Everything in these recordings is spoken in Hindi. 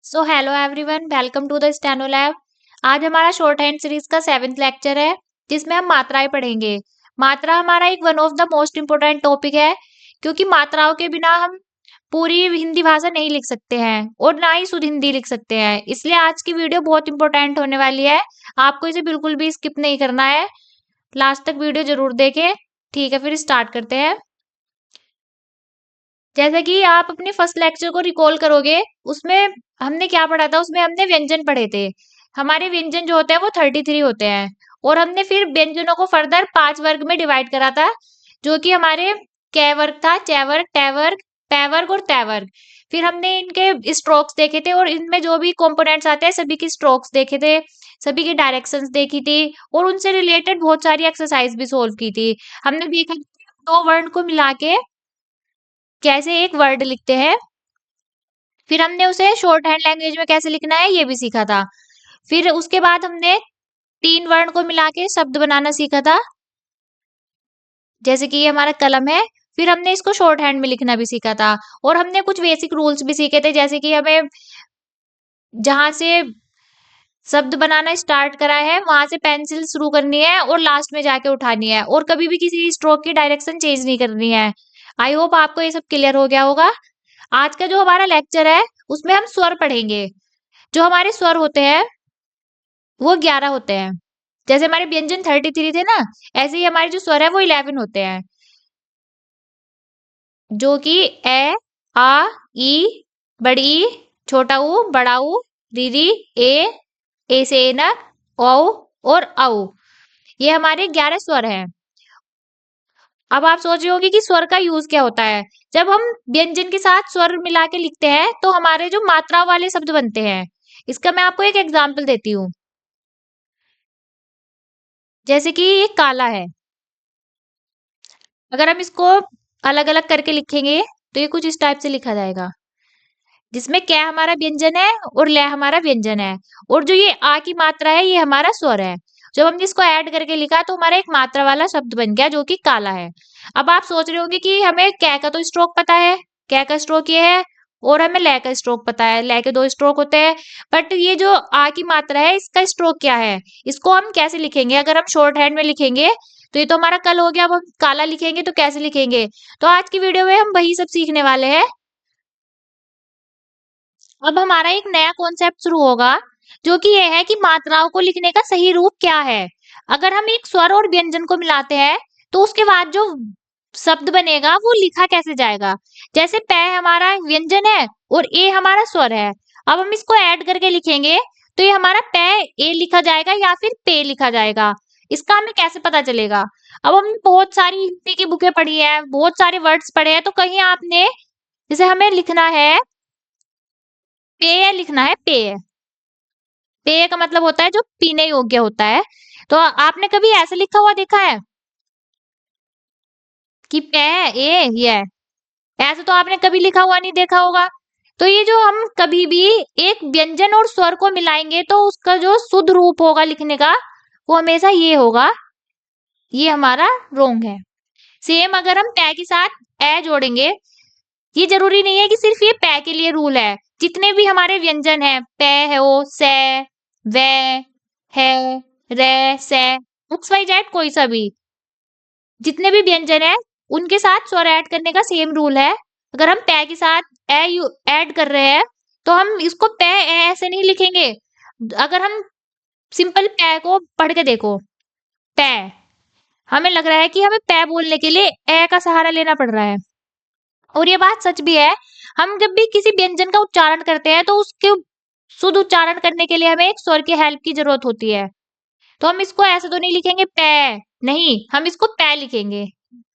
So hello everyone, welcome to the steno lab. आज हमारा शॉर्ट हैंड सीरीज का 7th लेक्चर है, जिसमें हम मात्राएं पढ़ेंगे। मात्रा हमारा एक one of the most important topic है, क्योंकि मात्राओं के बिना हम पूरी हिंदी भाषा नहीं लिख सकते हैं और ना ही शुद्ध हिंदी लिख सकते हैं। इसलिए आज की वीडियो बहुत इंपॉर्टेंट होने वाली है। आपको इसे बिल्कुल भी स्किप नहीं करना है, लास्ट तक वीडियो जरूर देखें। ठीक है, फिर स्टार्ट करते हैं। जैसा कि आप अपने फर्स्ट लेक्चर को रिकॉल करोगे, उसमें हमने क्या पढ़ा था? उसमें हमने व्यंजन पढ़े थे। हमारे व्यंजन जो होते हैं वो 33 होते हैं, और हमने फिर व्यंजनों को फर्दर 5 वर्ग में डिवाइड करा था, जो कि हमारे कै वर्ग था, चै वर्ग, टै वर्ग, पै वर्ग और तै वर्ग। फिर हमने इनके स्ट्रोक्स देखे थे, और इनमें जो भी कंपोनेंट्स आते हैं सभी की स्ट्रोक्स देखे थे, सभी की डायरेक्शंस देखी थी, और उनसे रिलेटेड बहुत सारी एक्सरसाइज भी सोल्व की थी। हमने देखा दो वर्ण को मिला के कैसे एक वर्ड लिखते हैं। फिर हमने उसे शॉर्ट हैंड लैंग्वेज में कैसे लिखना है ये भी सीखा था। फिर उसके बाद हमने 3 वर्ण को मिला के शब्द बनाना सीखा था, जैसे कि ये हमारा कलम है। फिर हमने इसको शॉर्ट हैंड में लिखना भी सीखा था, और हमने कुछ बेसिक रूल्स भी सीखे थे, जैसे कि हमें जहां से शब्द बनाना स्टार्ट करा है वहां से पेंसिल शुरू करनी है और लास्ट में जाके उठानी है, और कभी भी किसी स्ट्रोक की डायरेक्शन चेंज नहीं करनी है। आई होप आपको ये सब क्लियर हो गया होगा। आज का जो हमारा लेक्चर है उसमें हम स्वर पढ़ेंगे। जो हमारे स्वर होते हैं वो 11 होते हैं। जैसे हमारे व्यंजन 33 थे ना, ऐसे ही हमारे जो स्वर है वो 11 होते हैं, जो कि ए, आ, ई, बड़ी ई, छोटा ऊ, बड़ा ऊ, रीरी, ए से एनक, औ और औ। ये हमारे 11 स्वर हैं। अब आप सोच रहे होंगे कि स्वर का यूज क्या होता है। जब हम व्यंजन के साथ स्वर मिला के लिखते हैं तो हमारे जो मात्रा वाले शब्द बनते हैं। इसका मैं आपको एक एग्जाम्पल देती हूँ। जैसे कि ये काला है, अगर हम इसको अलग अलग करके लिखेंगे तो ये कुछ इस टाइप से लिखा जाएगा, जिसमें कै हमारा व्यंजन है और लै हमारा व्यंजन है, और जो ये आ की मात्रा है ये हमारा स्वर है। जब हमने इसको ऐड करके लिखा तो हमारा एक मात्रा वाला शब्द बन गया, जो कि काला है। अब आप सोच रहे होंगे कि हमें कै का तो स्ट्रोक पता है, कै का स्ट्रोक ये है, और हमें लै का स्ट्रोक पता है, लै के 2 स्ट्रोक होते हैं। बट ये जो आ की मात्रा है इसका स्ट्रोक क्या है, इसको हम कैसे लिखेंगे? अगर हम शॉर्ट हैंड में लिखेंगे तो ये तो हमारा कल हो गया। अब हम काला लिखेंगे तो कैसे लिखेंगे? तो आज की वीडियो में हम वही सब सीखने वाले हैं। अब हमारा एक नया कॉन्सेप्ट शुरू होगा, जो कि यह है कि मात्राओं को लिखने का सही रूप क्या है। अगर हम एक स्वर और व्यंजन को मिलाते हैं तो उसके बाद जो शब्द बनेगा वो लिखा कैसे जाएगा। जैसे पै हमारा व्यंजन है और ए हमारा स्वर है। अब हम इसको ऐड करके लिखेंगे तो ये हमारा पै ए लिखा जाएगा या फिर पे लिखा जाएगा। इसका हमें कैसे पता चलेगा? अब हमने बहुत सारी हिंदी की बुकें पढ़ी है, बहुत सारे वर्ड्स पढ़े हैं, तो कहीं आपने जैसे हमें लिखना है पेय, लिखना है पेय। पेय का मतलब होता है जो पीने योग्य होता है। तो आपने कभी ऐसे लिखा हुआ देखा है कि पेय ए ये है? ऐसे तो आपने कभी लिखा हुआ नहीं देखा होगा। तो ये जो हम कभी भी एक व्यंजन और स्वर को मिलाएंगे तो उसका जो शुद्ध रूप होगा लिखने का वो हमेशा ये होगा। ये हमारा रोंग है। सेम अगर हम पै के साथ ए जोड़ेंगे, ये जरूरी नहीं है कि सिर्फ ये पै के लिए रूल है। जितने भी हमारे व्यंजन है, पै है वो, से, वे, है, रे, से, एक्स वाई जेड कोई सा भी, जितने भी व्यंजन है उनके साथ स्वर ऐड करने का सेम रूल है। अगर हम पै के साथ ए ऐड कर रहे हैं तो हम इसको पै ए ऐसे नहीं लिखेंगे। अगर हम सिंपल पै को पढ़ के देखो, पै, हमें लग रहा है कि हमें पै बोलने के लिए ए का सहारा लेना पड़ रहा है, और ये बात सच भी है। हम जब भी किसी व्यंजन का उच्चारण करते हैं तो उसके शुद्ध उच्चारण करने के लिए हमें एक स्वर की हेल्प की जरूरत होती है। तो हम इसको ऐसे तो नहीं लिखेंगे पै, नहीं, हम इसको पै लिखेंगे।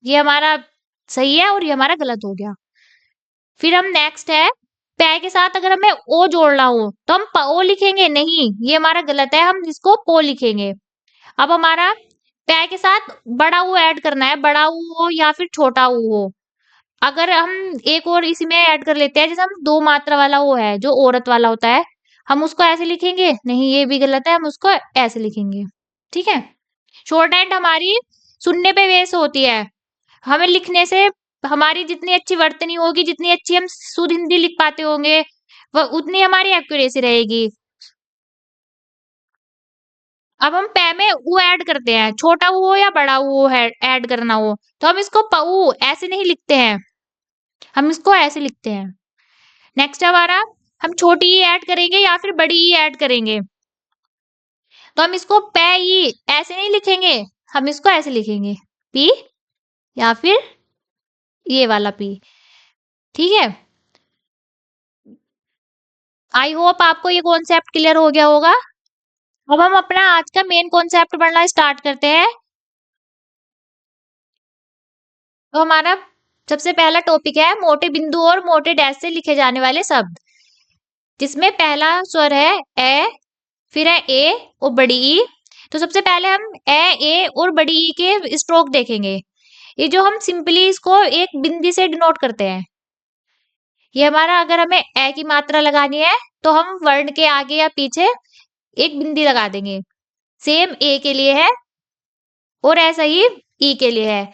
ये हमारा सही है और ये हमारा गलत हो गया। फिर हम नेक्स्ट है, पै के साथ अगर हमें ओ जोड़ना हो तो हम ओ लिखेंगे, नहीं, ये हमारा गलत है, हम इसको पो लिखेंगे। अब हमारा पै के साथ बड़ा ऊ ऐड करना है, बड़ा ऊ हो या फिर छोटा ऊ हो। अगर हम एक और इसी में ऐड कर लेते हैं, जैसे हम 2 मात्रा वाला वो है जो औरत वाला होता है, हम उसको ऐसे लिखेंगे, नहीं, ये भी गलत है, हम उसको ऐसे लिखेंगे। ठीक है। शॉर्ट हैंड हमारी सुनने पे बेस होती है, हमें लिखने से हमारी जितनी अच्छी वर्तनी होगी, जितनी अच्छी हम शुद्ध हिंदी लिख पाते होंगे, वो उतनी हमारी एक्यूरेसी रहेगी। अब हम पै में ऊ ऐड करते हैं, छोटा ऊ हो या बड़ा ऊ है ऐड करना हो, तो हम इसको पऊ ऐसे नहीं लिखते हैं, हम इसको ऐसे लिखते हैं। नेक्स्ट हमारा, हम छोटी ई ऐड करेंगे या फिर बड़ी ई ऐड करेंगे, तो हम इसको पै ई ऐसे नहीं लिखेंगे, हम इसको ऐसे लिखेंगे, पी या फिर ये वाला पी। ठीक है, आई होप आपको ये कॉन्सेप्ट क्लियर हो गया होगा। अब हम अपना आज का मेन कॉन्सेप्ट पढ़ना स्टार्ट करते हैं। तो हमारा सबसे पहला टॉपिक है मोटे बिंदु और मोटे डैश से लिखे जाने वाले शब्द, जिसमें पहला स्वर है ए, फिर है ए और बड़ी ई। तो सबसे पहले हम ए और बड़ी ई के स्ट्रोक देखेंगे। ये जो हम सिंपली इसको एक बिंदी से डिनोट करते हैं, ये हमारा अगर हमें ए की मात्रा लगानी है तो हम वर्ण के आगे या पीछे एक बिंदी लगा देंगे। सेम ए के लिए है और ऐसा ही ई के लिए है।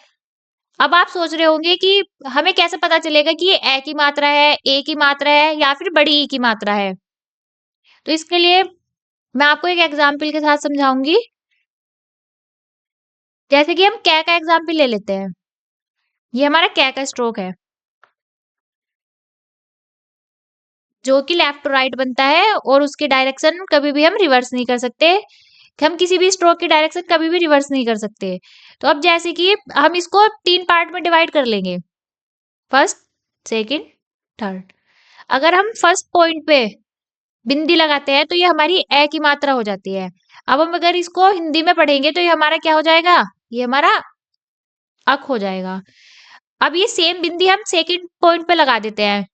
अब आप सोच रहे होंगे कि हमें कैसे पता चलेगा कि ये ए की मात्रा है, ए की मात्रा है या फिर बड़ी ई की मात्रा है। तो इसके लिए मैं आपको एक एग्जाम्पल के साथ समझाऊंगी। जैसे कि हम कै का एग्जाम्पल ले लेते हैं। ये हमारा कै का स्ट्रोक है, जो कि लेफ्ट टू राइट बनता है और उसकी डायरेक्शन कभी भी हम रिवर्स नहीं कर सकते। हम किसी भी स्ट्रोक की डायरेक्शन कभी भी रिवर्स नहीं कर सकते। तो अब जैसे कि हम इसको 3 पार्ट में डिवाइड कर लेंगे, फर्स्ट, सेकंड, थर्ड। अगर हम फर्स्ट पॉइंट पे बिंदी लगाते हैं तो ये हमारी ए की मात्रा हो जाती है। अब हम अगर इसको हिंदी में पढ़ेंगे तो ये हमारा क्या हो जाएगा, ये हमारा अक हो जाएगा। अब ये सेम बिंदी हम सेकंड पॉइंट पे लगा देते हैं।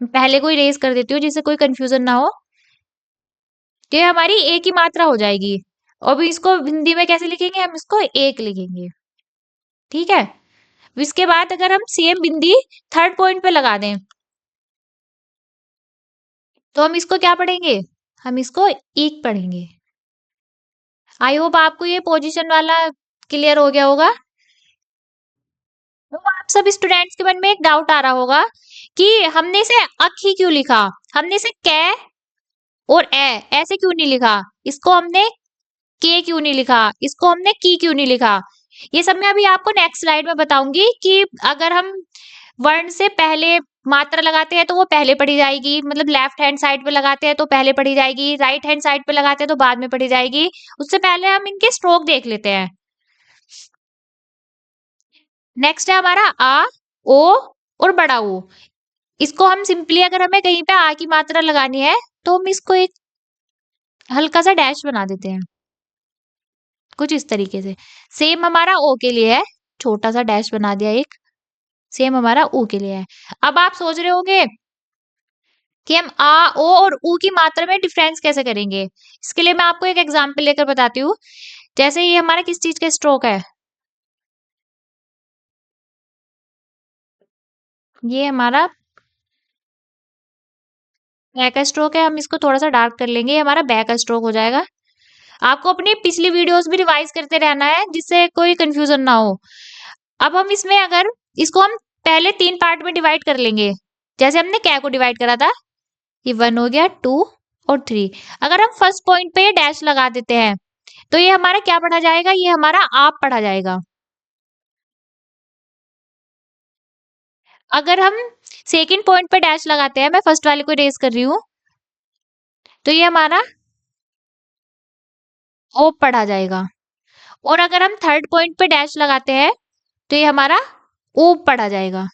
पहले को इरेज कर देती हूँ जिससे कोई कंफ्यूजन ना हो। तो ये हमारी ए की मात्रा हो जाएगी। अब इसको हिंदी में कैसे लिखेंगे, हम इसको एक लिखेंगे। ठीक है, इसके बाद अगर हम सेम बिंदी थर्ड पॉइंट पे लगा दें तो हम इसको क्या पढ़ेंगे, हम इसको एक पढ़ेंगे। आई होप आपको ये पोजीशन वाला क्लियर हो गया होगा। तो आप सब स्टूडेंट्स के मन में एक डाउट आ रहा होगा कि हमने इसे अक ही क्यों लिखा, हमने इसे कै और ए ऐसे क्यों नहीं लिखा, इसको हमने के क्यों नहीं लिखा, इसको हमने की क्यों नहीं लिखा। ये सब मैं अभी आपको नेक्स्ट स्लाइड में बताऊंगी कि अगर हम वर्ण से पहले मात्रा लगाते हैं तो वो पहले पढ़ी जाएगी, मतलब लेफ्ट हैंड साइड पे लगाते हैं तो पहले पढ़ी जाएगी, राइट हैंड साइड पे लगाते हैं तो बाद में पढ़ी जाएगी। उससे पहले हम इनके स्ट्रोक देख लेते हैं। नेक्स्ट है हमारा आ, ओ और बड़ा ओ। इसको हम सिंपली अगर हमें कहीं पे आ की मात्रा लगानी है तो हम इसको एक हल्का सा डैश बना देते हैं, कुछ इस तरीके से। सेम हमारा ओ के लिए है, छोटा सा डैश बना दिया एक, सेम हमारा ऊ के लिए है। अब आप सोच रहे होंगे कि हम आ, ओ और ऊ की मात्रा में डिफरेंस कैसे करेंगे। इसके लिए मैं आपको एक एग्जांपल लेकर बताती हूँ। जैसे ये हमारा किस चीज का स्ट्रोक है, ये हमारा बैक का स्ट्रोक है। हम इसको थोड़ा सा डार्क कर लेंगे, ये हमारा बैक का स्ट्रोक हो जाएगा। आपको अपनी पिछली वीडियोस भी रिवाइज करते रहना है जिससे कोई कंफ्यूजन ना हो। अब हम इसमें अगर इसको हम पहले 3 पार्ट में डिवाइड कर लेंगे, जैसे हमने कै को डिवाइड करा था, ये 1 हो गया, 2 और 3। अगर हम फर्स्ट पॉइंट पे डैश लगा देते हैं तो ये हमारा क्या पढ़ा जाएगा, ये हमारा आप पढ़ा जाएगा। अगर हम सेकंड पॉइंट पे डैश लगाते हैं, मैं फर्स्ट वाले को इरेज कर रही हूँ, तो ये हमारा ओ पढ़ा जाएगा। और अगर हम थर्ड पॉइंट पे डैश लगाते हैं तो ये हमारा ओ पढ़ा जाएगा।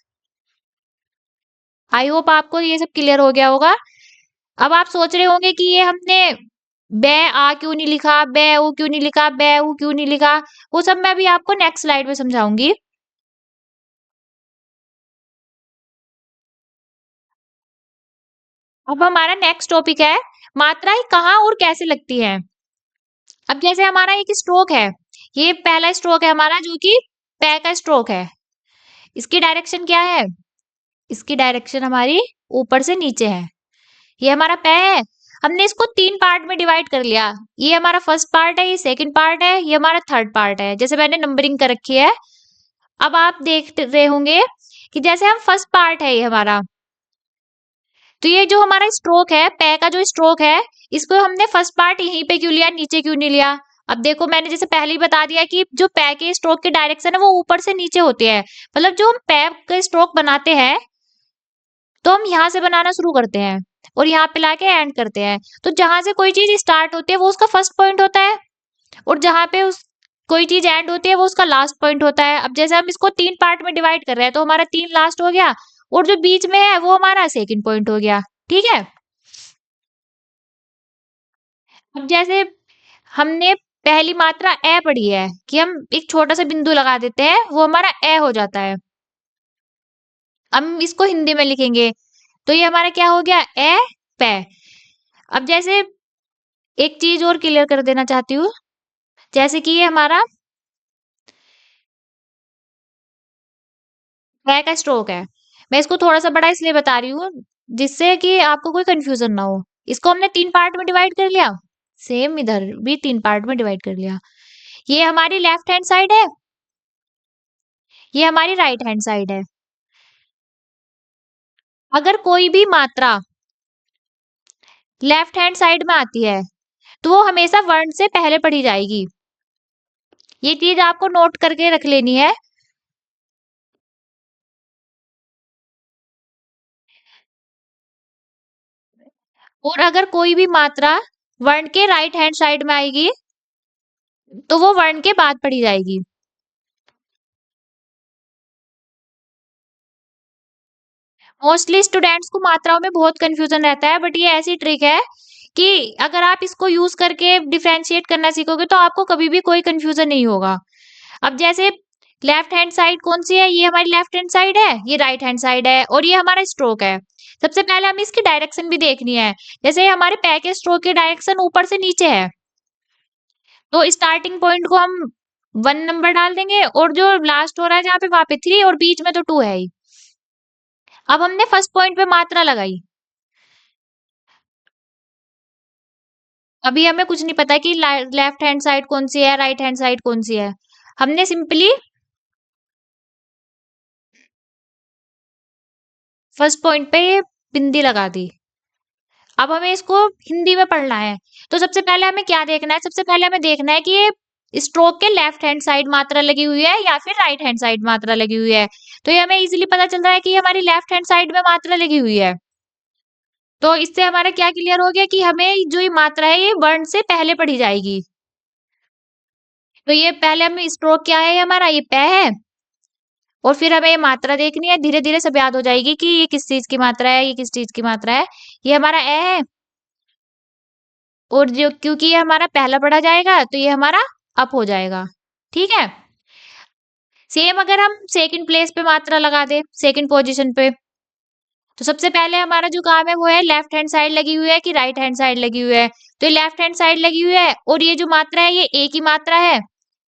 आई होप आपको ये सब क्लियर हो गया होगा। अब आप सोच रहे होंगे कि ये हमने बे आ क्यों नहीं लिखा, बे ऊ क्यों नहीं लिखा, बे ऊ क्यों नहीं लिखा, वो सब मैं अभी आपको नेक्स्ट स्लाइड में समझाऊंगी। अब हमारा नेक्स्ट टॉपिक है मात्राएं कहाँ और कैसे लगती हैं। अब जैसे हमारा एक स्ट्रोक है, ये पहला स्ट्रोक है हमारा जो कि पै का स्ट्रोक है। इसकी डायरेक्शन क्या है, इसकी डायरेक्शन हमारी ऊपर से नीचे है। ये हमारा पै है, हमने इसको 3 पार्ट में डिवाइड कर लिया। ये हमारा फर्स्ट पार्ट है, ये सेकंड पार्ट है, ये हमारा थर्ड पार्ट है, जैसे मैंने नंबरिंग कर रखी है। अब आप देख रहे होंगे कि जैसे हम फर्स्ट पार्ट है ये हमारा, तो ये जो हमारा स्ट्रोक है, पे का जो स्ट्रोक है, इसको हमने फर्स्ट पार्ट यहीं पे क्यों लिया, नीचे क्यों नहीं लिया? अब देखो मैंने जैसे पहले ही बता दिया कि जो पे के स्ट्रोक की डायरेक्शन है वो ऊपर से नीचे होती है। मतलब जो हम पे के स्ट्रोक बनाते हैं तो हम यहाँ से बनाना शुरू करते हैं और यहाँ पे लाके एंड करते हैं। तो जहां से कोई चीज स्टार्ट होती है वो उसका फर्स्ट पॉइंट होता है और जहां पे उस कोई चीज एंड होती है वो उसका लास्ट पॉइंट होता है। अब जैसे हम इसको 3 पार्ट में डिवाइड कर रहे हैं तो हमारा 3 लास्ट हो गया और जो बीच में है वो हमारा सेकंड पॉइंट हो गया। ठीक है। अब जैसे हमने पहली मात्रा ए पढ़ी है कि हम एक छोटा सा बिंदु लगा देते हैं, वो हमारा ए हो जाता है। हम इसको हिंदी में लिखेंगे तो ये हमारा क्या हो गया, ए पे। अब जैसे एक चीज और क्लियर कर देना चाहती हूँ, जैसे कि ये हमारा पे का स्ट्रोक है। मैं इसको थोड़ा सा बड़ा इसलिए बता रही हूँ जिससे कि आपको कोई कंफ्यूजन ना हो। इसको हमने 3 पार्ट में डिवाइड कर लिया, सेम इधर भी 3 पार्ट में डिवाइड कर लिया। ये हमारी लेफ्ट हैंड साइड है, ये हमारी राइट हैंड साइड है। अगर कोई भी मात्रा लेफ्ट हैंड साइड में आती है तो वो हमेशा वर्ण से पहले पढ़ी जाएगी। ये चीज आपको नोट करके रख लेनी है। और अगर कोई भी मात्रा वर्ण के राइट हैंड साइड में आएगी तो वो वर्ण के बाद पढ़ी जाएगी। मोस्टली स्टूडेंट्स को मात्राओं में बहुत कंफ्यूजन रहता है, बट ये ऐसी ट्रिक है कि अगर आप इसको यूज करके डिफरेंशिएट करना सीखोगे तो आपको कभी भी कोई कंफ्यूजन नहीं होगा। अब जैसे लेफ्ट हैंड साइड कौन सी है, ये हमारी लेफ्ट हैंड साइड है, ये राइट हैंड साइड है और ये हमारा स्ट्रोक है। सबसे पहले हमें इसकी डायरेक्शन भी देखनी है। जैसे हमारे पैर के स्ट्रोक की डायरेक्शन ऊपर से नीचे है तो स्टार्टिंग पॉइंट को हम 1 नंबर डाल देंगे और जो लास्ट हो रहा है जहाँ पे वहां पे 3 और बीच में तो 2 है ही। अब हमने फर्स्ट पॉइंट पे मात्रा लगाई, अभी हमें कुछ नहीं पता कि लेफ्ट हैंड साइड कौन सी है, राइट हैंड साइड कौन सी है। हमने सिंपली फर्स्ट पॉइंट पे ये बिंदी लगा दी। अब हमें इसको हिंदी में पढ़ना है तो सबसे पहले हमें क्या देखना है, सबसे पहले हमें देखना है कि ये स्ट्रोक के लेफ्ट हैंड साइड मात्रा लगी हुई है या फिर राइट हैंड साइड मात्रा लगी हुई है। तो ये हमें इजीली पता चल रहा है कि ये हमारी लेफ्ट हैंड साइड में मात्रा लगी हुई है। तो इससे हमारा क्या क्लियर हो गया कि हमें जो ये मात्रा है ये वर्ण से पहले पढ़ी जाएगी। तो ये पहले हमें स्ट्रोक क्या है, हमारा ये पे है और फिर हमें ये मात्रा देखनी है। धीरे धीरे सब याद हो जाएगी कि ये किस चीज की मात्रा है, ये किस चीज की मात्रा है। ये हमारा ए है और जो क्योंकि ये हमारा पहला पढ़ा जाएगा तो ये हमारा अप हो जाएगा। ठीक है। सेम अगर हम सेकंड प्लेस पे मात्रा लगा दे, सेकंड पोजीशन पे, तो सबसे पहले हमारा जो काम है वो है लेफ्ट हैंड साइड लगी हुई है कि राइट हैंड साइड लगी हुई है। तो ये लेफ्ट हैंड साइड लगी हुई है और ये जो मात्रा है ये ए की मात्रा है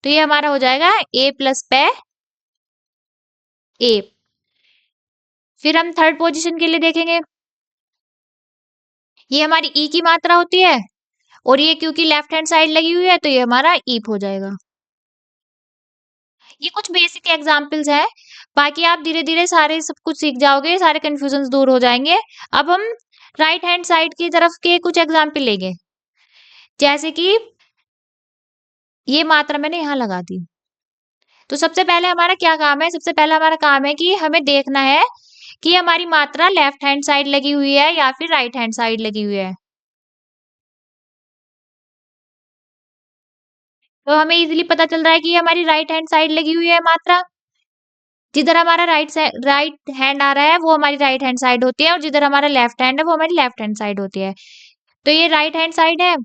तो ये हमारा हो जाएगा ए प्लस पे ए। फिर हम थर्ड पोजीशन के लिए देखेंगे, ये हमारी ई की मात्रा होती है और ये क्योंकि लेफ्ट हैंड साइड लगी हुई है तो ये हमारा ईप हो जाएगा। ये कुछ बेसिक एग्जांपल्स हैं, बाकी आप धीरे धीरे सारे सब कुछ सीख जाओगे, सारे कंफ्यूजन दूर हो जाएंगे। अब हम राइट हैंड साइड की तरफ के कुछ एग्जाम्पल लेंगे। जैसे कि ये मात्रा मैंने यहाँ लगा दी, तो सबसे पहले हमारा क्या काम है, सबसे पहला हमारा काम है कि हमें देखना है कि हमारी मात्रा लेफ्ट हैंड साइड लगी हुई है या फिर राइट हैंड साइड लगी हुई है। तो हमें इजीली पता चल रहा है कि ये हमारी राइट हैंड साइड लगी हुई है मात्रा। जिधर हमारा राइट हैंड आ रहा है वो हमारी राइट हैंड साइड होती है और जिधर हमारा लेफ्ट हैंड है वो हमारी लेफ्ट हैंड साइड होती है। तो ये राइट हैंड साइड है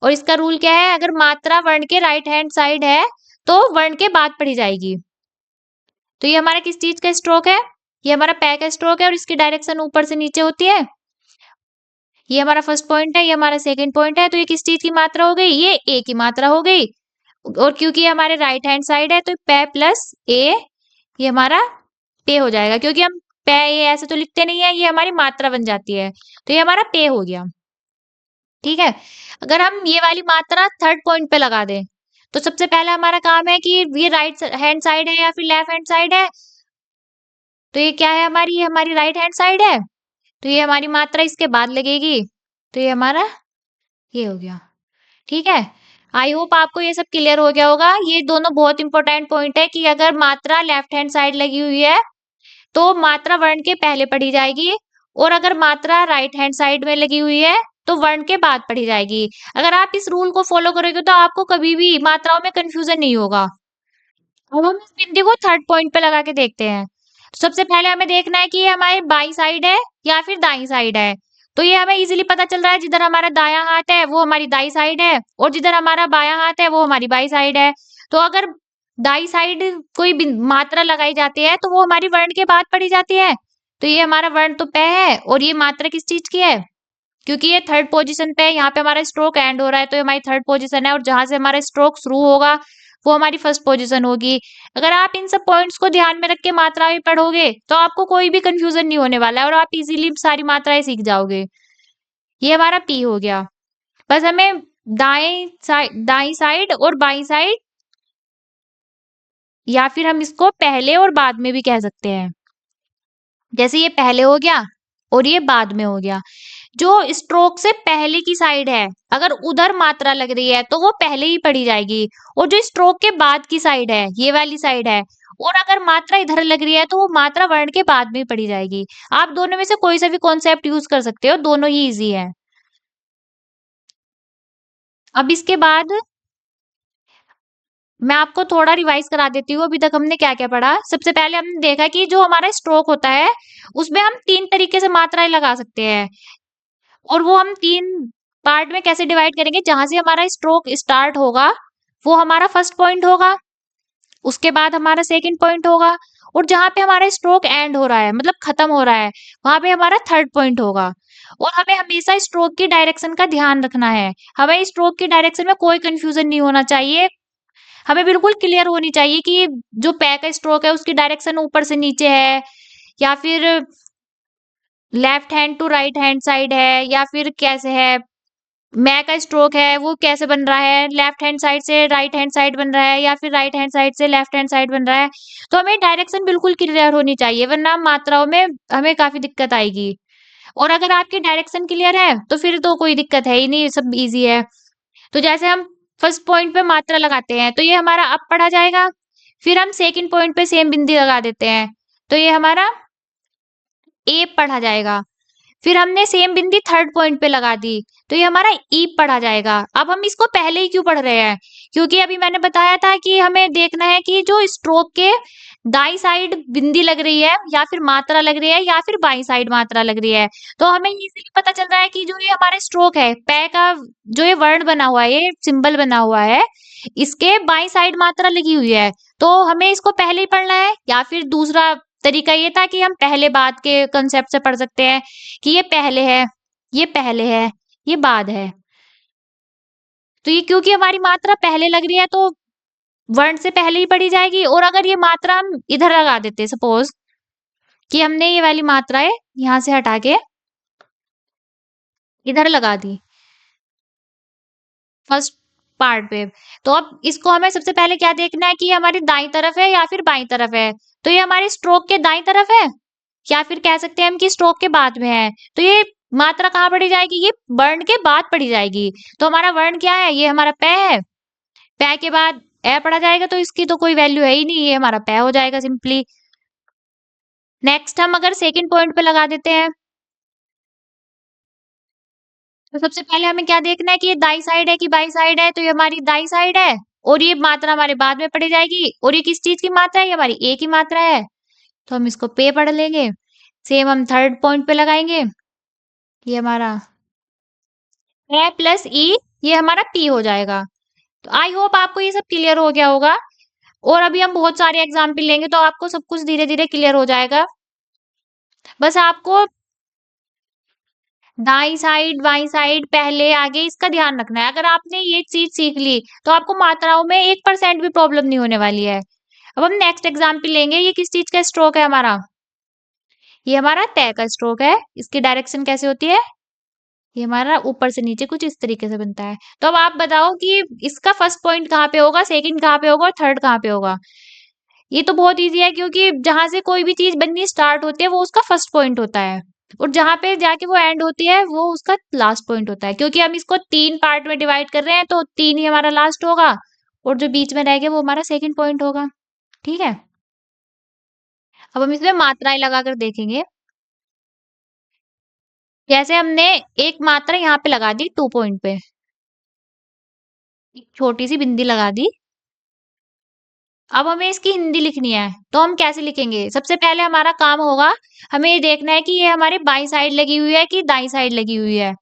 और इसका रूल क्या है, अगर मात्रा वर्ण के राइट हैंड साइड है तो वर्ण के बाद पढ़ी जाएगी। तो ये हमारा किस चीज का स्ट्रोक है, ये हमारा पै का स्ट्रोक है और इसकी डायरेक्शन ऊपर से नीचे होती है। ये हमारा फर्स्ट पॉइंट है, ये हमारा सेकंड पॉइंट है। तो ये किस चीज की मात्रा हो गई, ये ए की मात्रा हो गई और क्योंकि ये हमारे राइट हैंड साइड है तो पै प्लस ए ये हमारा पे हो जाएगा। क्योंकि हम पे ये ऐसे तो लिखते नहीं है, ये हमारी मात्रा बन जाती है तो ये हमारा पे हो गया। ठीक है। अगर हम ये वाली मात्रा थर्ड पॉइंट पे लगा दें तो सबसे पहला हमारा काम है कि ये राइट हैंड साइड है या फिर लेफ्ट हैंड साइड है। तो ये क्या है हमारी, ये हमारी राइट हैंड साइड है तो ये हमारी मात्रा इसके बाद लगेगी, तो ये हमारा ये हो गया। ठीक है, आई होप आपको ये सब क्लियर हो गया होगा। ये दोनों बहुत इंपॉर्टेंट पॉइंट है कि अगर मात्रा लेफ्ट हैंड साइड लगी हुई है तो मात्रा वर्ण के पहले पढ़ी जाएगी, और अगर मात्रा राइट हैंड साइड में लगी हुई है तो वर्ण के बाद पढ़ी जाएगी। अगर आप इस रूल को फॉलो करोगे तो आपको कभी भी मात्राओं में कंफ्यूजन नहीं होगा। अब हम इस बिंदु को थर्ड पॉइंट पे लगा के देखते हैं। तो सबसे पहले हमें देखना है कि ये हमारी बाई साइड है या फिर दाई साइड है। तो ये हमें इजीली पता चल रहा है, जिधर हमारा दायां हाथ है वो हमारी दाई साइड है, और जिधर हमारा बायां हाथ है वो हमारी बाई साइड है। तो अगर दाई साइड कोई मात्रा लगाई जाती है तो वो हमारी वर्ण के बाद पढ़ी जाती है। तो ये हमारा वर्ण तो पे है, और ये मात्रा किस चीज की है, क्योंकि ये थर्ड पोजीशन पे है, यहाँ पे हमारा स्ट्रोक एंड हो रहा है तो ये हमारी थर्ड पोजीशन है, और जहां से हमारा स्ट्रोक शुरू होगा वो हमारी फर्स्ट पोजीशन होगी। अगर आप इन सब पॉइंट्स को ध्यान में रख के मात्राएं पढ़ोगे तो आपको कोई भी कंफ्यूजन नहीं होने वाला है, और आप इजीली सारी मात्राएं सीख जाओगे। ये हमारा पी हो गया। बस हमें दाई साइड और बाई साइड, या फिर हम इसको पहले और बाद में भी कह सकते हैं। जैसे ये पहले हो गया और ये बाद में हो गया। जो स्ट्रोक से पहले की साइड है, अगर उधर मात्रा लग रही है तो वो पहले ही पढ़ी जाएगी, और जो स्ट्रोक के बाद की साइड है, ये वाली साइड है, और अगर मात्रा इधर लग रही है तो वो मात्रा वर्ण के बाद में पढ़ी जाएगी। आप दोनों में से कोई सा भी कॉन्सेप्ट यूज कर सकते हो, दोनों ही इजी है। अब इसके बाद मैं आपको थोड़ा रिवाइज करा देती हूँ, अभी तक हमने क्या क्या पढ़ा। सबसे पहले हमने देखा कि जो हमारा स्ट्रोक होता है उसमें हम 3 तरीके से मात्राएं लगा सकते हैं, और वो हम 3 पार्ट में कैसे डिवाइड करेंगे। जहां से हमारा स्ट्रोक स्टार्ट होगा वो हमारा फर्स्ट पॉइंट होगा, उसके बाद हमारा सेकंड पॉइंट होगा, और जहां पे हमारा स्ट्रोक एंड हो रहा है, मतलब खत्म हो रहा है, वहां पे हमारा थर्ड पॉइंट होगा। और हमें हमेशा स्ट्रोक की डायरेक्शन का ध्यान रखना है। हमें स्ट्रोक की डायरेक्शन में कोई कंफ्यूजन नहीं होना चाहिए। हमें बिल्कुल क्लियर होनी चाहिए कि जो पै का स्ट्रोक है उसकी डायरेक्शन ऊपर से नीचे है, या फिर left hand to right hand side है, या फिर कैसे है। मैं का स्ट्रोक है वो कैसे बन रहा है, लेफ्ट हैंड साइड से राइट हैंड साइड बन रहा है, या फिर राइट हैंड साइड से लेफ्ट हैंड साइड बन रहा है। तो हमें डायरेक्शन बिल्कुल क्लियर होनी चाहिए, वरना मात्राओं में हमें काफी दिक्कत आएगी। और अगर आपकी डायरेक्शन क्लियर है तो फिर तो कोई दिक्कत है ही नहीं, सब इजी है। तो जैसे हम फर्स्ट पॉइंट पे मात्रा लगाते हैं तो ये हमारा अप पढ़ा जाएगा, फिर हम सेकंड पॉइंट पे सेम बिंदी लगा देते हैं तो ये हमारा ए पढ़ा जाएगा। फिर हमने सेम बिंदी थर्ड पॉइंट पे लगा दी तो ये हमारा ई पढ़ा जाएगा। अब हम इसको पहले ही क्यों पढ़ रहे हैं, क्योंकि अभी मैंने बताया था कि हमें देखना है कि जो स्ट्रोक के दाई साइड बिंदी लग रही है, या फिर मात्रा लग रही है, या फिर बाई साइड मात्रा लग रही है। तो हमें इजीली पता चल रहा है कि जो ये हमारा स्ट्रोक है, पै का जो ये वर्ण बना हुआ है, ये सिंबल बना हुआ है, इसके बाई साइड मात्रा लगी हुई है, तो हमें इसको पहले ही पढ़ना है। या फिर दूसरा तरीका ये था कि हम पहले बाद के कंसेप्ट से पढ़ सकते हैं कि ये पहले है, ये पहले है, ये बाद है। तो ये क्योंकि हमारी मात्रा पहले लग रही है तो वर्ण से पहले ही पढ़ी जाएगी। और अगर ये मात्रा हम इधर लगा देते, सपोज कि हमने ये वाली मात्राएं यहां से हटा के इधर लगा दी फर्स्ट पार्ट पे, तो अब इसको हमें सबसे पहले क्या देखना है कि ये हमारी दाई तरफ है या फिर बाई तरफ है। तो ये हमारे स्ट्रोक के दाई तरफ है, या फिर कह सकते हैं हम कि स्ट्रोक के बाद में है। तो ये मात्रा कहाँ पढ़ी जाएगी, ये वर्ण के बाद पढ़ी जाएगी। तो हमारा वर्ण क्या है, ये हमारा पै है, पै के बाद ए पढ़ा जाएगा, तो इसकी तो कोई वैल्यू है ही नहीं, ये हमारा पै हो जाएगा सिंपली। नेक्स्ट हम अगर सेकंड पॉइंट पे लगा देते हैं तो सबसे पहले हमें क्या देखना है कि ये दाई साइड है कि बाई साइड है। तो ये हमारी दाई साइड है, और ये मात्रा हमारे बाद में पढ़ी जाएगी, और ये किस चीज की मात्रा है, ये हमारी ए की मात्रा है, तो हम इसको पे पढ़ लेंगे। सेम हम थर्ड पॉइंट पे लगाएंगे, ये हमारा ए प्लस ई, ये हमारा पी हो जाएगा। तो आई होप आपको ये सब क्लियर हो गया होगा, और अभी हम बहुत सारे एग्जाम्पल लेंगे तो आपको सब कुछ धीरे धीरे क्लियर हो जाएगा। बस आपको दाई साइड बाई साइड पहले आगे इसका ध्यान रखना है। अगर आपने ये चीज सीख ली तो आपको मात्राओं में 1% भी प्रॉब्लम नहीं होने वाली है। अब हम नेक्स्ट एग्जाम्पल लेंगे। ये किस चीज का स्ट्रोक है हमारा, ये हमारा तय का स्ट्रोक है। इसकी डायरेक्शन कैसे होती है, ये हमारा ऊपर से नीचे कुछ इस तरीके से बनता है। तो अब आप बताओ कि इसका फर्स्ट पॉइंट कहाँ पे होगा, सेकंड कहाँ पे होगा, और थर्ड कहाँ पे होगा। ये तो बहुत इजी है, क्योंकि जहां से कोई भी चीज बननी स्टार्ट होती है वो उसका फर्स्ट पॉइंट होता है। और जहां पे जाके वो एंड होती है वो उसका लास्ट पॉइंट होता है, क्योंकि हम इसको 3 पार्ट में डिवाइड कर रहे हैं तो 3 ही हमारा लास्ट होगा, और जो बीच में रह गया वो हमारा सेकंड पॉइंट होगा। ठीक है। अब हम इसमें मात्राएं लगा कर देखेंगे। जैसे हमने एक मात्रा यहाँ पे लगा दी 2 पॉइंट पे, एक छोटी सी बिंदी लगा दी। अब हमें इसकी हिंदी लिखनी है, तो हम कैसे लिखेंगे? सबसे पहले हमारा काम होगा, हमें ये देखना है कि ये हमारी बाईं साइड लगी हुई है कि दाईं साइड लगी हुई है।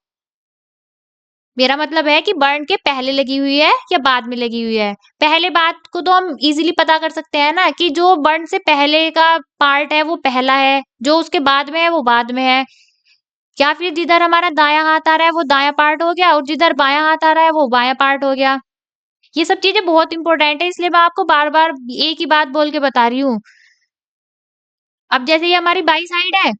मेरा मतलब है कि वर्ण के पहले लगी हुई है या बाद में लगी हुई है। पहले बात को तो हम इजीली पता कर सकते हैं ना, कि जो वर्ण से पहले का पार्ट है वो पहला है, जो उसके बाद में है वो बाद में है। या फिर जिधर हमारा दायां हाथ आ रहा है वो दायां पार्ट हो गया, और जिधर बायां हाथ आ रहा है वो बायां पार्ट हो गया। ये सब चीजें बहुत इंपॉर्टेंट है, इसलिए मैं आपको बार बार एक ही बात बोल के बता रही हूँ। अब जैसे ये हमारी बाई साइड है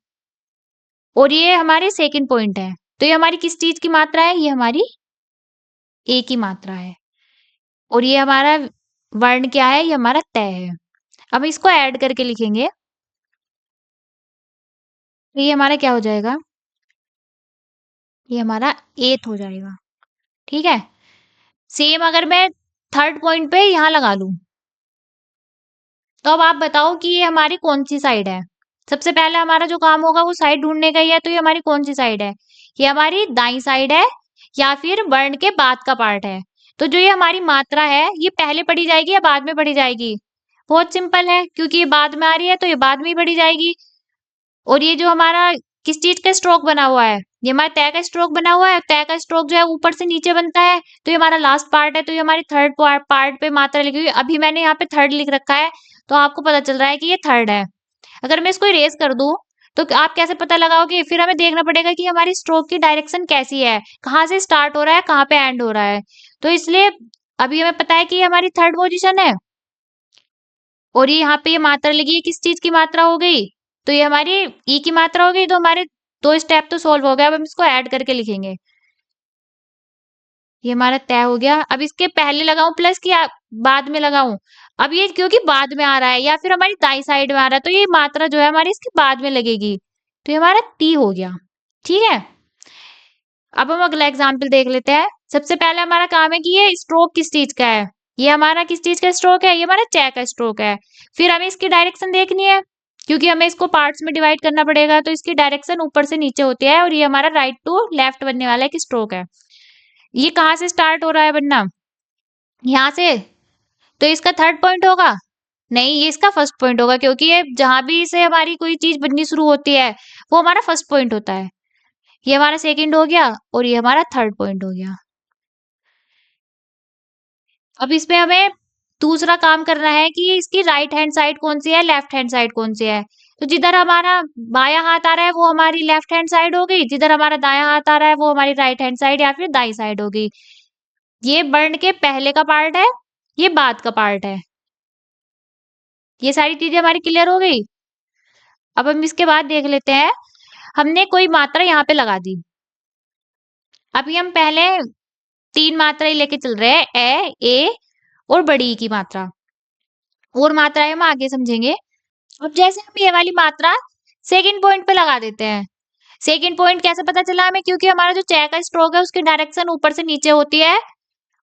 और ये हमारे सेकंड पॉइंट है, तो ये हमारी किस चीज की मात्रा है? ये हमारी ए की मात्रा है। और ये हमारा वर्ण क्या है? ये हमारा तय है। अब इसको ऐड करके लिखेंगे, तो ये हमारा क्या हो जाएगा? ये हमारा एथ हो जाएगा। ठीक है। सेम अगर मैं थर्ड पॉइंट पे यहाँ लगा लूं, तो अब आप बताओ कि ये हमारी कौन सी साइड है? सबसे पहले हमारा जो काम होगा वो साइड ढूंढने का ही है, तो ये हमारी कौन सी साइड है? ये हमारी दाईं साइड है या फिर वर्ण के बाद का पार्ट है? तो जो ये हमारी मात्रा है ये पहले पढ़ी जाएगी या बाद में पढ़ी जाएगी? बहुत सिंपल है, क्योंकि ये बाद में आ रही है तो ये बाद में ही पढ़ी जाएगी। और ये जो हमारा किस चीज का स्ट्रोक बना हुआ है? ये हमारा तय का स्ट्रोक बना हुआ है। तय का स्ट्रोक जो है ऊपर से नीचे बनता है, तो ये हमारा लास्ट पार्ट है, तो ये हमारी थर्ड पार्ट पे मात्रा लिखी हुई है। अभी मैंने यहाँ पे थर्ड लिख रखा है, तो आपको पता चल रहा है कि ये थर्ड है। अगर मैं इसको इरेज कर दूं, तो आप कैसे पता लगाओगे? फिर हमें देखना पड़ेगा कि हमारी स्ट्रोक की डायरेक्शन कैसी है, कहाँ से स्टार्ट हो रहा है, कहाँ पे एंड हो रहा है। तो इसलिए अभी हमें पता है कि ये हमारी थर्ड पोजीशन है, और ये यहाँ पे ये मात्रा लगी है, किस चीज की मात्रा हो गई? तो ये हमारी ई की मात्रा हो गई। तो हमारे दो स्टेप तो सॉल्व हो गया। अब हम इसको ऐड करके लिखेंगे। ये हमारा तय हो गया। अब इसके पहले लगाऊं प्लस की बाद में लगाऊं? अब ये क्योंकि बाद में आ रहा है या फिर हमारी दाई साइड में आ रहा है, तो ये मात्रा जो है हमारी इसके बाद में लगेगी, तो ये हमारा टी हो गया। ठीक है। अब हम अगला एग्जाम्पल देख लेते हैं। सबसे पहले हमारा काम है कि ये स्ट्रोक किस चीज का है? ये हमारा किस चीज का स्ट्रोक है? ये हमारा चय का स्ट्रोक है। फिर हमें इसकी डायरेक्शन देखनी है, क्योंकि हमें इसको पार्ट्स में डिवाइड करना पड़ेगा, तो इसकी डायरेक्शन ऊपर से नीचे होती है, और ये हमारा राइट टू लेफ्ट बनने वाला एक स्ट्रोक है। ये कहाँ से स्टार्ट हो रहा है बनना? यहाँ से। तो इसका थर्ड पॉइंट होगा? नहीं, ये इसका फर्स्ट पॉइंट होगा, क्योंकि ये जहां भी से हमारी कोई चीज बननी शुरू होती है वो हमारा फर्स्ट पॉइंट होता है। ये हमारा सेकंड हो गया, और ये हमारा थर्ड पॉइंट हो गया। अब इसमें हमें दूसरा काम करना है कि इसकी राइट हैंड साइड कौन सी है, लेफ्ट हैंड साइड कौन सी है। तो जिधर हमारा बायां हाथ आ रहा है वो हमारी लेफ्ट हैंड साइड हो गई, जिधर हमारा दायां हाथ आ रहा है वो हमारी राइट हैंड साइड या फिर दाई साइड हो गई। ये वर्ण के पहले का पार्ट है, ये बाद का पार्ट है। ये सारी चीजें हमारी क्लियर हो गई। अब हम इसके बाद देख लेते हैं। हमने कोई मात्रा यहाँ पे लगा दी। अभी हम पहले 3 मात्राएं लेके चल रहे हैं, ए और बड़ी ई की मात्रा। और मात्राएं हम आगे समझेंगे। अब जैसे हम ये वाली मात्रा सेकंड पॉइंट पे लगा देते हैं। सेकंड पॉइंट कैसे पता चला हमें? क्योंकि हमारा जो चय का स्ट्रोक है उसकी डायरेक्शन ऊपर से नीचे होती है,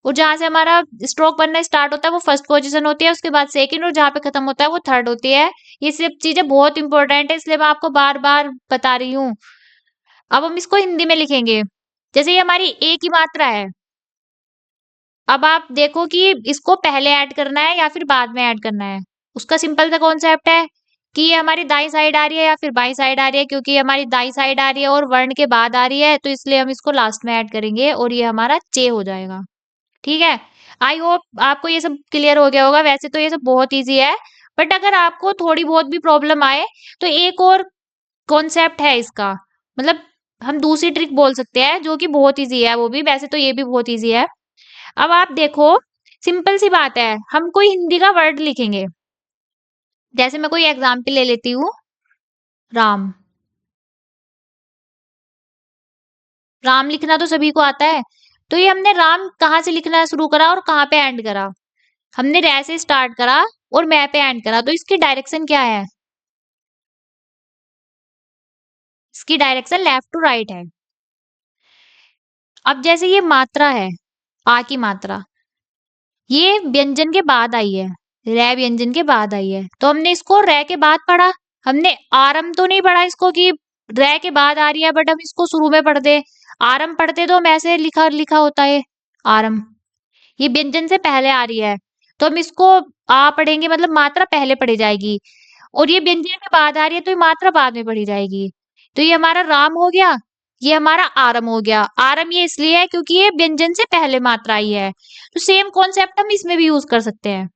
और जहां से हमारा स्ट्रोक बनना स्टार्ट होता है वो फर्स्ट पोजीशन होती है, उसके बाद सेकंड, और जहां पे खत्म होता है वो थर्ड होती है। ये सब चीजें बहुत इंपॉर्टेंट है, इसलिए मैं आपको बार बार बता रही हूँ। अब हम इसको हिंदी में लिखेंगे। जैसे ये हमारी ए की मात्रा है, अब आप देखो कि इसको पहले ऐड करना है या फिर बाद में ऐड करना है। उसका सिंपल सा कॉन्सेप्ट है कि ये हमारी दाई साइड आ रही है या फिर बाई साइड आ रही है। क्योंकि ये हमारी दाई साइड आ रही है और वर्ण के बाद आ रही है, तो इसलिए हम इसको लास्ट में ऐड करेंगे, और ये हमारा चे हो जाएगा। ठीक है। आई होप आपको ये सब क्लियर हो गया होगा। वैसे तो ये सब बहुत इजी है, बट अगर आपको थोड़ी बहुत भी प्रॉब्लम आए तो एक और कॉन्सेप्ट है इसका, मतलब हम दूसरी ट्रिक बोल सकते हैं जो कि बहुत इजी है वो भी। वैसे तो ये भी बहुत इजी है। अब आप देखो, सिंपल सी बात है, हम कोई हिंदी का वर्ड लिखेंगे। जैसे मैं कोई एग्जाम्पल ले लेती हूँ, राम। राम लिखना तो सभी को आता है। तो ये हमने राम कहाँ से लिखना शुरू करा और कहाँ पे एंड करा? हमने रै से स्टार्ट करा और मैं पे एंड करा, तो इसकी डायरेक्शन क्या है? इसकी डायरेक्शन लेफ्ट टू राइट है। अब जैसे ये मात्रा है, आ की मात्रा, ये व्यंजन के बाद आई है, रै व्यंजन के बाद आई है, तो हमने इसको रै के बाद पढ़ा। हमने आरंभ तो नहीं पढ़ा इसको कि रै के बाद आ रही है, बट हम इसको शुरू में पढ़ते। आरंभ पढ़ते तो हम ऐसे लिखा लिखा होता है आरंभ, ये व्यंजन से पहले आ रही है, तो हम इसको आ पढ़ेंगे, मतलब मात्रा पहले पढ़ी जाएगी। और ये व्यंजन के बाद आ रही है तो ये मात्रा बाद में पढ़ी जाएगी। तो ये हमारा राम हो गया, ये हमारा आरम हो गया। आरम ये इसलिए है क्योंकि ये व्यंजन से पहले मात्रा आई है। तो सेम कॉन्सेप्ट हम इसमें भी यूज कर सकते हैं।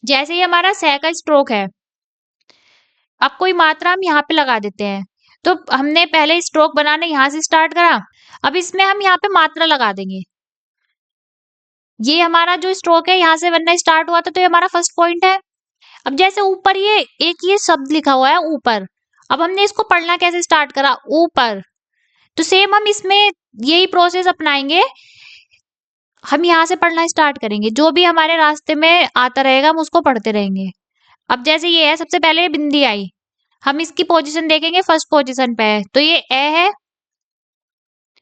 जैसे ये हमारा सह का स्ट्रोक है, अब कोई मात्रा हम यहाँ पे लगा देते हैं, तो हमने पहले स्ट्रोक बनाना यहाँ से स्टार्ट करा, अब इसमें हम यहाँ पे मात्रा लगा देंगे। ये हमारा जो स्ट्रोक है यहाँ से बनना स्टार्ट हुआ था, तो ये हमारा फर्स्ट पॉइंट है। अब जैसे ऊपर ये शब्द लिखा हुआ है ऊपर, अब हमने इसको पढ़ना कैसे स्टार्ट करा, ऊपर, तो सेम हम इसमें यही प्रोसेस अपनाएंगे। हम यहाँ से पढ़ना स्टार्ट करेंगे, जो भी हमारे रास्ते में आता रहेगा हम उसको पढ़ते रहेंगे। अब जैसे ये है, सबसे पहले ये बिंदी आई, हम इसकी पोजीशन देखेंगे, फर्स्ट पोजीशन पे है, तो ये ए है।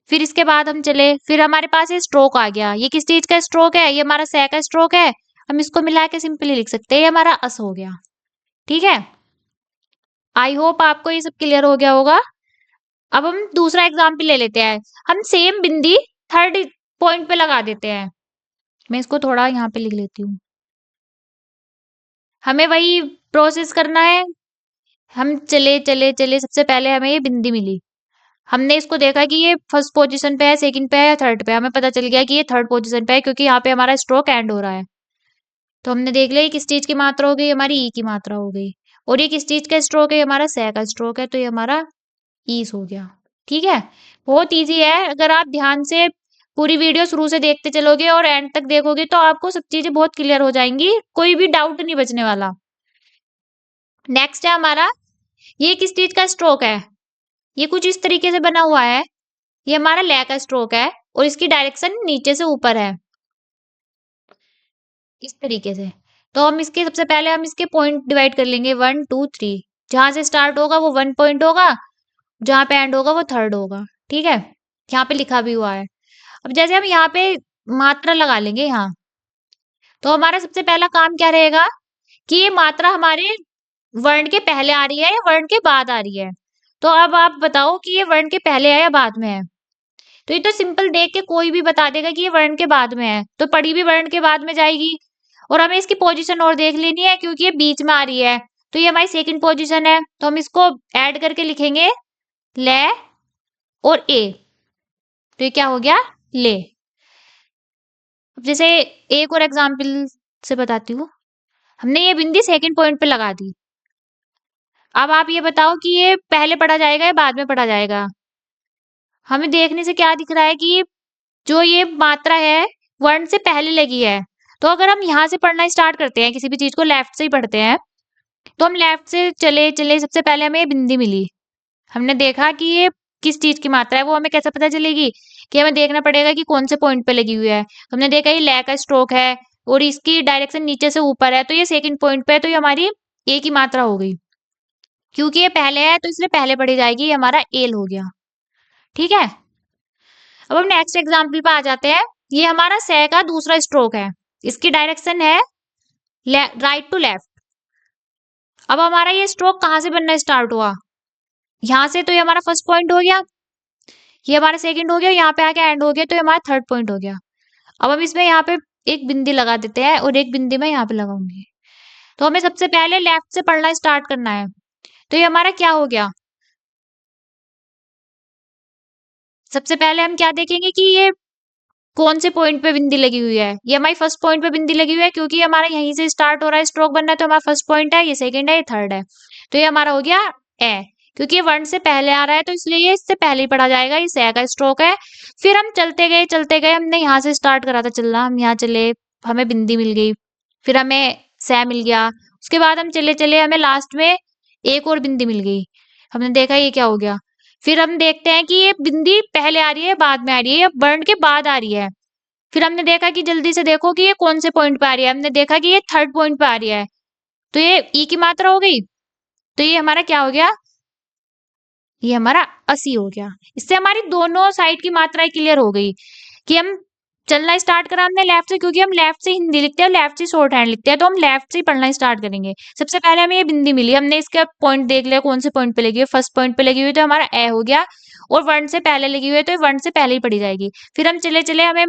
फिर इसके बाद हम चले, फिर हमारे पास ये स्ट्रोक आ गया, ये किस चीज का स्ट्रोक है, ये हमारा सह का स्ट्रोक है। हम इसको मिला के सिंपली लिख सकते हैं, ये हमारा अस हो गया। ठीक है, आई होप आपको ये सब क्लियर हो गया होगा। अब हम दूसरा एग्जाम्पल ले लेते हैं, हम सेम बिंदी थर्ड पॉइंट पे लगा देते हैं। मैं इसको थोड़ा यहाँ पे लिख लेती हूँ, हमें वही प्रोसेस करना है। हम चले चले चले, सबसे पहले हमें ये बिंदी मिली, हमने इसको देखा कि ये फर्स्ट पोजीशन पे है, सेकंड पे है या थर्ड पे है, हमें पता चल गया कि ये थर्ड पोजीशन पे है क्योंकि यहाँ पे हमारा स्ट्रोक एंड हो रहा है। तो हमने देख लिया ये किस चीज की मात्रा हो गई, हमारी ई की मात्रा हो गई। और ये किस चीज का स्ट्रोक है, हमारा सह का स्ट्रोक है, तो ये हमारा ईस हो गया। ठीक है, बहुत ईजी है। अगर आप ध्यान से पूरी वीडियो शुरू से देखते चलोगे और एंड तक देखोगे तो आपको सब चीजें बहुत क्लियर हो जाएंगी, कोई भी डाउट नहीं बचने वाला। नेक्स्ट है हमारा, ये किस चीज का स्ट्रोक है, ये कुछ इस तरीके से बना हुआ है, ये हमारा लै का स्ट्रोक है और इसकी डायरेक्शन नीचे से ऊपर है, इस तरीके से। तो हम इसके सबसे पहले हम इसके पॉइंट डिवाइड कर लेंगे, 1 2 3, जहां से स्टार्ट होगा वो 1 पॉइंट होगा, जहां पे एंड होगा वो थर्ड होगा। ठीक है, यहाँ पे लिखा भी हुआ है। अब जैसे हम यहाँ पे मात्रा लगा लेंगे यहाँ, तो हमारा सबसे पहला काम क्या रहेगा कि ये मात्रा हमारे वर्ण के पहले आ रही है या वर्ण के बाद आ रही है। तो अब आप बताओ कि ये वर्ण के पहले है या बाद में है। तो ये तो सिंपल देख के कोई भी बता देगा कि ये वर्ण के बाद में है, तो पढ़ी भी वर्ण के बाद में जाएगी। और हमें इसकी पोजीशन और देख लेनी है क्योंकि ये बीच में आ रही है, तो ये हमारी सेकंड पोजीशन है, तो हम इसको ऐड करके लिखेंगे ले और ए, तो ये क्या हो गया, ले। अब जैसे एक और एग्जाम्पल से बताती हूँ, हमने ये बिंदी सेकंड पॉइंट पे लगा दी। अब आप ये बताओ कि ये पहले पढ़ा जाएगा या बाद में पढ़ा जाएगा। हमें देखने से क्या दिख रहा है कि जो ये मात्रा है वर्ण से पहले लगी है, तो अगर हम यहाँ से पढ़ना स्टार्ट करते हैं, किसी भी चीज को लेफ्ट से ही पढ़ते हैं, तो हम लेफ्ट से चले चले, सबसे पहले हमें ये बिंदी मिली, हमने देखा कि ये किस चीज की मात्रा है, वो हमें कैसे पता चलेगी कि हमें देखना पड़ेगा कि कौन से पॉइंट पे लगी हुई है। हमने देखा ये लै का स्ट्रोक है और इसकी डायरेक्शन नीचे से ऊपर है, तो ये सेकंड पॉइंट पे है, तो ये हमारी ए की मात्रा हो गई। क्योंकि ये पहले है तो इसलिए पहले पढ़ी जाएगी, ये हमारा एल हो गया। ठीक है, अब हम नेक्स्ट एग्जाम्पल पे आ जाते हैं। ये हमारा सह का दूसरा स्ट्रोक है, इसकी डायरेक्शन है राइट टू लेफ्ट। अब हमारा ये स्ट्रोक कहाँ से बनना स्टार्ट हुआ, यहाँ से, तो ये हमारा फर्स्ट पॉइंट हो गया, ये हमारा सेकंड हो गया, यहाँ पे आके एंड हो गया, तो ये हमारा थर्ड पॉइंट हो गया। अब हम इसमें यहाँ पे एक बिंदी लगा देते हैं और एक बिंदी मैं यहाँ पे लगाऊंगी। तो हमें सबसे पहले लेफ्ट से पढ़ना स्टार्ट करना है, तो ये हमारा क्या हो गया, सबसे पहले हम क्या देखेंगे कि ये कौन से पॉइंट पे बिंदी लगी हुई है। ये हमारी फर्स्ट पॉइंट पे बिंदी लगी हुई है क्योंकि हमारा यहीं से स्टार्ट हो रहा है स्ट्रोक बनना है, तो हमारा फर्स्ट पॉइंट है, ये सेकंड है, ये थर्ड है, तो ये हमारा हो गया ए। क्योंकि ये वर्ण से पहले आ रहा है तो इसलिए ये इससे पहले ही पढ़ा जाएगा, ये से का स्ट्रोक है। फिर हम चलते गए, हमने यहाँ से स्टार्ट करा था चलना, हम यहाँ चले, हमें बिंदी मिल गई, फिर हमें सह मिल गया, उसके बाद हम चले चले, हमें लास्ट में एक और बिंदी मिल गई, हमने देखा ये क्या हो गया। फिर हम देखते हैं कि ये बिंदी पहले आ रही है बाद में आ रही है या वर्ण के बाद आ रही है। फिर हमने देखा कि जल्दी से देखो कि ये कौन से पॉइंट पे आ रही है, हमने देखा कि ये थर्ड पॉइंट पे आ रही है, तो ये ई की मात्रा हो गई, तो ये हमारा क्या हो गया, ये हमारा 80 हो गया। इससे हमारी दोनों साइड की मात्राएं क्लियर हो गई कि हम चलना स्टार्ट करा हमने लेफ्ट से, क्योंकि हम लेफ्ट से हिंदी लिखते हैं, लेफ्ट से शॉर्ट हैंड लिखते हैं, तो हम लेफ्ट से ही पढ़ना स्टार्ट करेंगे। सबसे पहले हमें ये बिंदी मिली, हमने इसका पॉइंट देख लिया कौन से पॉइंट पे लगी हुई है। फर्स्ट पॉइंट पे लगी हुई तो हमारा ए हो गया, और वर्ण से पहले लगी हुई है तो वर्ण से पहले ही पढ़ी जाएगी। फिर हम चले चले हमें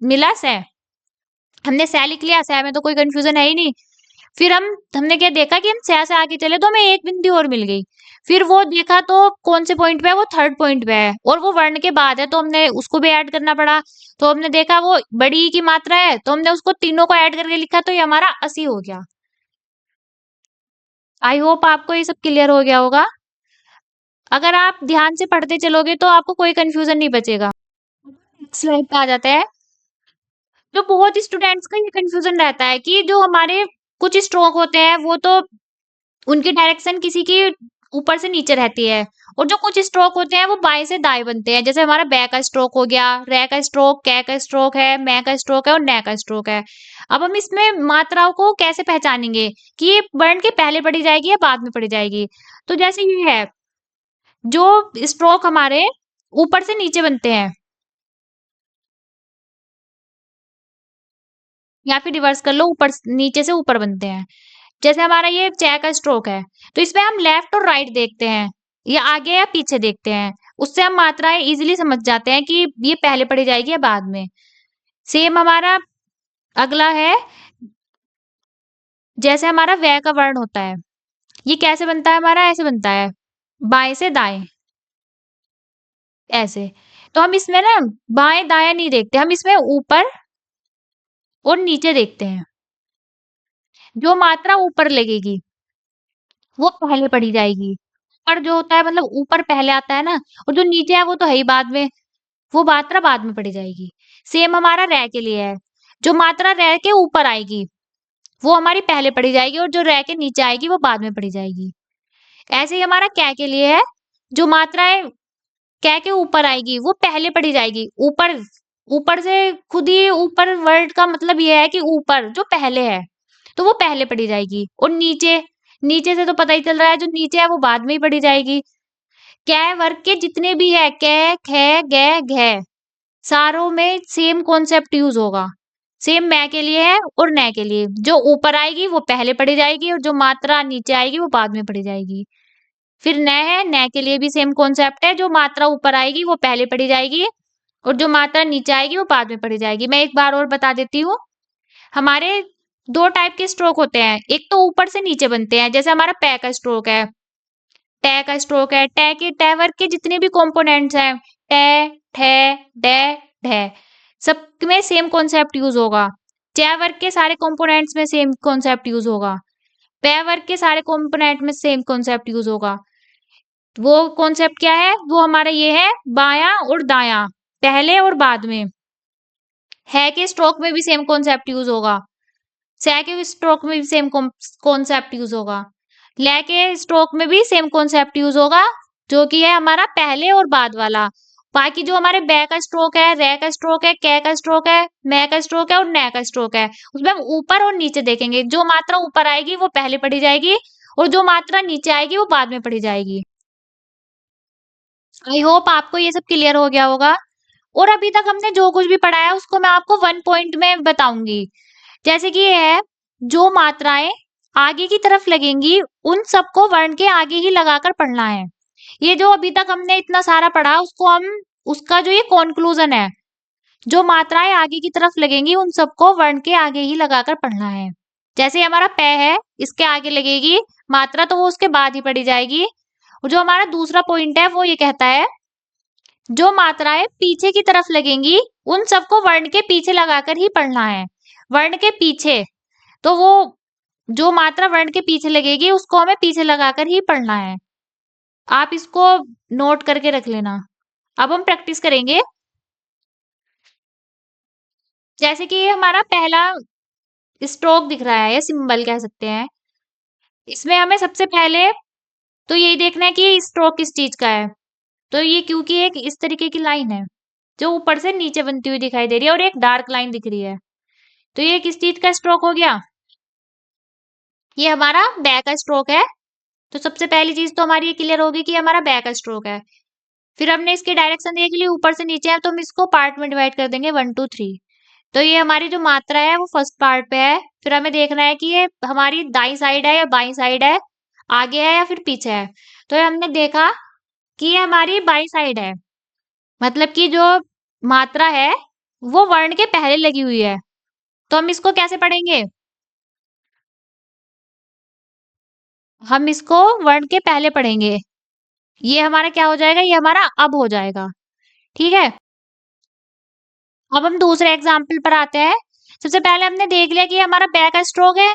मिला से, हमने से लिख लिया, से में तो कोई कंफ्यूजन है ही नहीं। फिर हमने क्या देखा कि हम से आगे चले तो हमें एक बिंदी और मिल गई। फिर वो देखा तो कौन से पॉइंट पे है, वो थर्ड पॉइंट पे है, और वो वर्ण के बाद है तो हमने उसको भी ऐड करना पड़ा। तो हमने देखा वो बड़ी ई की मात्रा है तो हमने उसको तीनों को ऐड करके लिखा, तो ये हमारा 80 हो गया। आई होप आपको ये सब क्लियर हो गया होगा। अगर आप ध्यान से पढ़ते चलोगे तो आपको कोई कंफ्यूजन नहीं बचेगा। स्लाइड पे आ जाते हैं। जो बहुत स्टूडेंट्स का ये कंफ्यूजन रहता है कि जो हमारे कुछ स्ट्रोक होते हैं वो तो उनकी डायरेक्शन किसी की ऊपर से नीचे रहती है, और जो कुछ स्ट्रोक होते हैं वो बाएं से दाएं बनते हैं। जैसे हमारा बै का स्ट्रोक हो गया, रे का स्ट्रोक, कै का स्ट्रोक है, मै का स्ट्रोक है और नै का स्ट्रोक है। अब हम इसमें मात्राओं को कैसे पहचानेंगे कि ये वर्ण के पहले पढ़ी जाएगी या बाद में पढ़ी जाएगी। तो जैसे ये है, जो स्ट्रोक हमारे ऊपर से नीचे बनते हैं, या फिर रिवर्स कर लो, ऊपर नीचे से ऊपर बनते हैं। जैसे हमारा ये चे का स्ट्रोक है तो इसमें हम लेफ्ट और राइट देखते हैं, या आगे या पीछे देखते हैं। उससे हम मात्राएं इजीली समझ जाते हैं कि ये पहले पढ़ी जाएगी या बाद में। सेम हमारा अगला है, जैसे हमारा वै का वर्ण होता है, ये कैसे बनता है, हमारा ऐसे बनता है, बाएं से दाएं, ऐसे। तो हम इसमें ना बाएं दाएं नहीं देखते, हम इसमें ऊपर और नीचे देखते हैं। जो मात्रा ऊपर लगेगी वो पहले पढ़ी जाएगी। ऊपर जो होता है मतलब ऊपर पहले आता है ना, और जो नीचे है वो तो है ही बाद में, वो मात्रा बाद में पढ़ी जाएगी। सेम हमारा रै के लिए है, जो मात्रा रै के ऊपर आएगी वो हमारी पहले पढ़ी जाएगी, और जो रै के नीचे आएगी वो बाद में पढ़ी जाएगी। ऐसे ही हमारा कै के लिए है, जो मात्राएं कै के ऊपर आएगी वो पहले पढ़ी जाएगी। ऊपर ऊपर से खुद ही ऊपर वर्ड का मतलब ये है कि ऊपर जो पहले है तो वो पहले पढ़ी जाएगी, और नीचे नीचे से तो पता ही चल रहा है जो नीचे है वो बाद में ही पढ़ी जाएगी। कै वर्ग के जितने भी है, कै खे गे घे, सारों में सेम कॉन्सेप्ट यूज होगा। सेम मैं के लिए है और नै के लिए, जो ऊपर आएगी वो पहले पढ़ी जाएगी, और जो मात्रा नीचे आएगी वो बाद में पढ़ी जाएगी। फिर नै है, नै के लिए भी सेम कॉन्सेप्ट है, जो मात्रा ऊपर आएगी वो पहले पढ़ी जाएगी, और जो मात्रा नीचे आएगी वो बाद में पढ़ी जाएगी। मैं एक बार और बता देती हूँ। हमारे दो टाइप के स्ट्रोक होते हैं, एक तो ऊपर से नीचे बनते हैं, जैसे हमारा पै का स्ट्रोक है, टे का स्ट्रोक है। टे वर्ग के जितने भी कंपोनेंट्स हैं, टे ठे डे ढे, सब में सेम कॉन्सेप्ट यूज होगा। चे वर्ग के सारे कंपोनेंट्स में सेम कॉन्सेप्ट यूज होगा। पै वर्ग के सारे कंपोनेंट में सेम कॉन्सेप्ट यूज होगा। वो कॉन्सेप्ट क्या है, वो हमारा ये है, बायां और दायां, पहले और बाद में। है के स्ट्रोक में भी सेम कॉन्सेप्ट यूज होगा, से के स्ट्रोक में भी सेम कॉन्सेप्ट यूज होगा, ले के स्ट्रोक में भी सेम कॉन्सेप्ट यूज होगा, जो कि है हमारा पहले और बाद वाला। बाकी जो हमारे बै का स्ट्रोक है, रे का स्ट्रोक है, कै का स्ट्रोक है, मै का स्ट्रोक है और नै का स्ट्रोक है, उसमें हम ऊपर और नीचे देखेंगे। जो मात्रा ऊपर आएगी वो पहले पढ़ी जाएगी, और जो मात्रा नीचे आएगी वो बाद में पढ़ी जाएगी। आई होप आपको ये सब क्लियर हो गया होगा। और अभी तक हमने जो कुछ भी पढ़ा है उसको मैं आपको वन पॉइंट में बताऊंगी। जैसे कि ये है, जो मात्राएं आगे की तरफ लगेंगी उन सबको वर्ण के आगे ही लगाकर पढ़ना है। ये जो अभी तक हमने इतना सारा पढ़ा उसको हम, उसका जो ये कॉन्क्लूजन है, जो मात्राएं आगे की तरफ लगेंगी उन सबको वर्ण के आगे ही लगाकर पढ़ना है। जैसे हमारा पै है, इसके आगे लगेगी मात्रा तो वो उसके बाद ही पढ़ी जाएगी। और जो हमारा दूसरा पॉइंट है वो ये कहता है, जो मात्राएं पीछे की तरफ लगेंगी उन सबको वर्ण के पीछे लगाकर ही पढ़ना है। वर्ण के पीछे, तो वो जो मात्रा वर्ण के पीछे लगेगी उसको हमें पीछे लगाकर ही पढ़ना है। आप इसको नोट करके रख लेना। अब हम प्रैक्टिस करेंगे। जैसे कि ये हमारा पहला स्ट्रोक दिख रहा है, या सिंबल कह सकते हैं। इसमें हमें सबसे पहले तो यही देखना है कि ये स्ट्रोक किस चीज का है। तो ये क्योंकि एक इस तरीके की लाइन है जो ऊपर से नीचे बनती हुई दिखाई दे रही है, और एक डार्क लाइन दिख रही है, तो ये किस चीज का स्ट्रोक हो गया, ये हमारा बै का स्ट्रोक है। तो सबसे पहली चीज तो हमारी ये क्लियर होगी कि हमारा बैक स्ट्रोक है। फिर हमने इसकी डायरेक्शन देख ली, ऊपर से नीचे है, तो हम इसको पार्ट में डिवाइड कर देंगे 1 2 3। तो ये हमारी जो मात्रा है वो फर्स्ट पार्ट पे है। फिर हमें देखना है कि ये हमारी दाई साइड है या बाई साइड है, आगे है या फिर पीछे है। तो ये हमने देखा कि ये हमारी बाई साइड है, मतलब कि जो मात्रा है वो वर्ण के पहले लगी हुई है। तो हम इसको कैसे पढ़ेंगे? हम इसको वर्ण के पहले पढ़ेंगे। ये हमारा क्या हो जाएगा? ये हमारा अब हो जाएगा। ठीक है, अब हम दूसरे एग्जाम्पल पर आते हैं। सबसे पहले हमने देख लिया कि ये हमारा बैक स्ट्रोक है।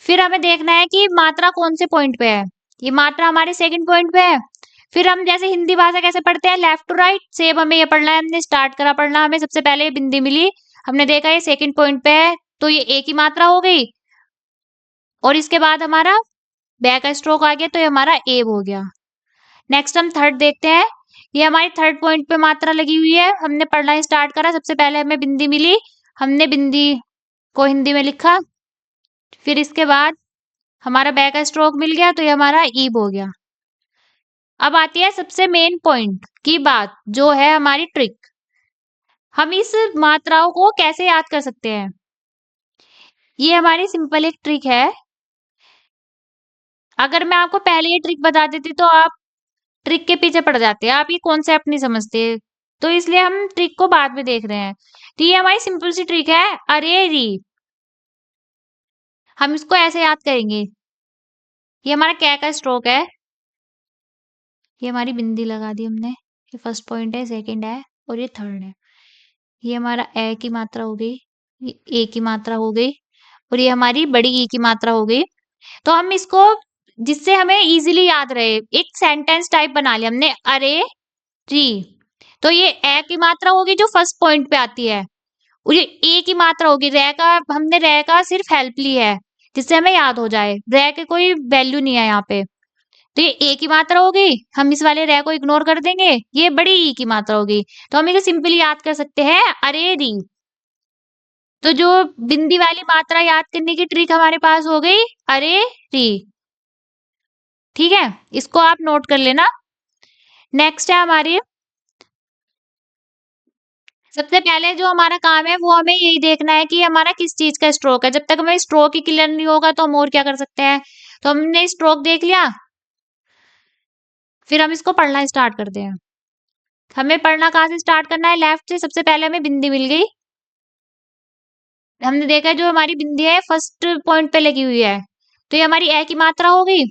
फिर हमें देखना है कि मात्रा कौन से पॉइंट पे है। ये मात्रा हमारे सेकंड पॉइंट पे है। फिर हम जैसे हिंदी भाषा कैसे पढ़ते हैं, लेफ्ट टू राइट, सेम हमें ये पढ़ना है। हमने स्टार्ट करा पढ़ना, हमें सबसे पहले ये बिंदी मिली, हमने देखा ये सेकंड पॉइंट पे है, तो ये एक ही मात्रा हो गई। और इसके बाद हमारा बैक स्ट्रोक आ गया, तो ये हमारा ए हो गया। नेक्स्ट हम थर्ड देखते हैं। ये हमारी थर्ड पॉइंट पे मात्रा लगी हुई है, हमने पढ़ना स्टार्ट करा, सबसे पहले हमें बिंदी मिली, हमने बिंदी को हिंदी में लिखा। फिर इसके बाद हमारा बैक स्ट्रोक मिल गया, तो ये हमारा ईब हो गया। अब आती है सबसे मेन पॉइंट की बात, जो है हमारी ट्रिक। हम इस मात्राओं को कैसे याद कर सकते हैं? ये हमारी सिंपल एक ट्रिक है। अगर मैं आपको पहले ये ट्रिक बता देती तो आप ट्रिक के पीछे पड़ जाते हैं, आप ये कॉन्सेप्ट नहीं समझते, तो इसलिए हम ट्रिक को बाद में देख रहे हैं। तो ये हमारी सिंपल सी ट्रिक है, अरे री। हम इसको ऐसे याद करेंगे, ये हमारा क्या का स्ट्रोक है, ये हमारी बिंदी लगा दी हमने, ये फर्स्ट पॉइंट है, सेकंड है और ये थर्ड है। ये हमारा ए की मात्रा हो गई, ये ए की मात्रा हो गई और ये हमारी बड़ी ई की मात्रा हो गई। तो हम इसको, जिससे हमें इजीली याद रहे, एक सेंटेंस टाइप बना लिया हमने, अरे री। तो ये ए की मात्रा होगी जो फर्स्ट पॉइंट पे आती है, और ये ए की मात्रा होगी, रे का हमने रे का सिर्फ हेल्प ली है जिससे हमें याद हो जाए, रे के कोई वैल्यू नहीं है यहाँ पे। तो ये ए की मात्रा हो गई, हम इस वाले रे को इग्नोर कर देंगे, ये बड़ी ई की मात्रा होगी। तो हम इसे सिंपली याद कर सकते हैं, अरे री। तो जो बिंदी वाली मात्रा याद करने की ट्रिक हमारे पास हो गई, अरे री। ठीक है, इसको आप नोट कर लेना। नेक्स्ट है हमारी, सबसे पहले जो हमारा काम है वो हमें यही देखना है कि हमारा किस चीज का स्ट्रोक है। जब तक हमें स्ट्रोक ही क्लियर नहीं होगा तो हम और क्या कर सकते हैं। तो हमने स्ट्रोक देख लिया, फिर हम इसको पढ़ना स्टार्ट करते हैं। हमें पढ़ना कहाँ से स्टार्ट करना है? लेफ्ट से। सबसे पहले हमें बिंदी मिल गई, हमने देखा जो हमारी बिंदी है फर्स्ट पॉइंट पे लगी हुई है, तो ये हमारी ए की मात्रा हो गई।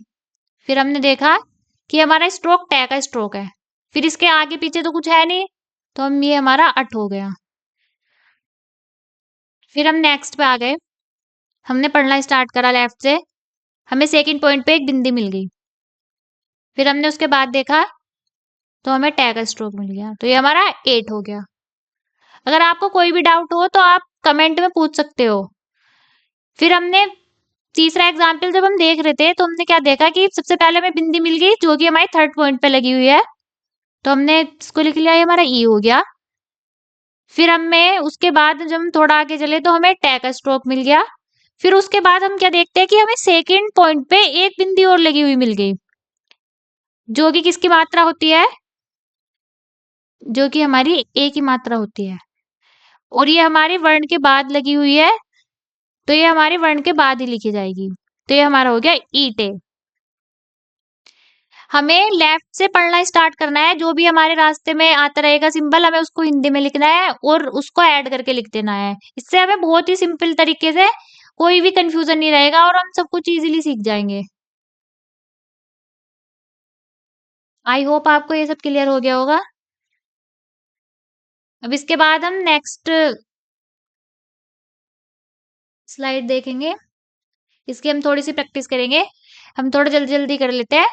फिर हमने देखा कि हमारा स्ट्रोक टे का स्ट्रोक है, फिर इसके आगे पीछे तो कुछ है नहीं, तो हम ये हमारा अट हो गया। फिर हम नेक्स्ट पे आ गए, हमने पढ़ना स्टार्ट करा लेफ्ट से, हमें सेकंड पॉइंट पे एक बिंदी मिल गई। फिर हमने उसके बाद देखा तो हमें टे का स्ट्रोक मिल गया, तो ये हमारा 8 हो गया। अगर आपको कोई भी डाउट हो तो आप कमेंट में पूछ सकते हो। फिर हमने तीसरा एग्जाम्पल जब हम देख रहे थे तो हमने क्या देखा कि सबसे पहले हमें बिंदी मिल गई जो कि हमारी थर्ड पॉइंट पे लगी हुई है, तो हमने इसको लिख लिया, ये हमारा ई हो गया। फिर हमें उसके बाद जब हम थोड़ा आगे चले तो हमें टे का स्ट्रोक मिल गया। फिर उसके बाद हम क्या देखते हैं कि हमें सेकंड पॉइंट पे एक बिंदी और लगी हुई मिल गई, जो कि किसकी मात्रा होती है? जो कि हमारी ए की मात्रा होती है, और ये हमारे वर्ण के बाद लगी हुई है, तो ये हमारे वर्ण के बाद ही लिखी जाएगी। तो ये हमारा हो गया ईटे। हमें लेफ्ट से पढ़ना स्टार्ट करना है, जो भी हमारे रास्ते में आता रहेगा सिंबल हमें उसको हिंदी में लिखना है और उसको ऐड करके लिख देना है। इससे हमें बहुत ही सिंपल तरीके से कोई भी कंफ्यूजन नहीं रहेगा और हम सब कुछ इजीली सीख जाएंगे। आई होप आपको ये सब क्लियर हो गया होगा। अब इसके बाद हम नेक्स्ट स्लाइड देखेंगे, इसकी हम थोड़ी सी प्रैक्टिस करेंगे, हम थोड़ा जल्दी जल्दी कर लेते हैं।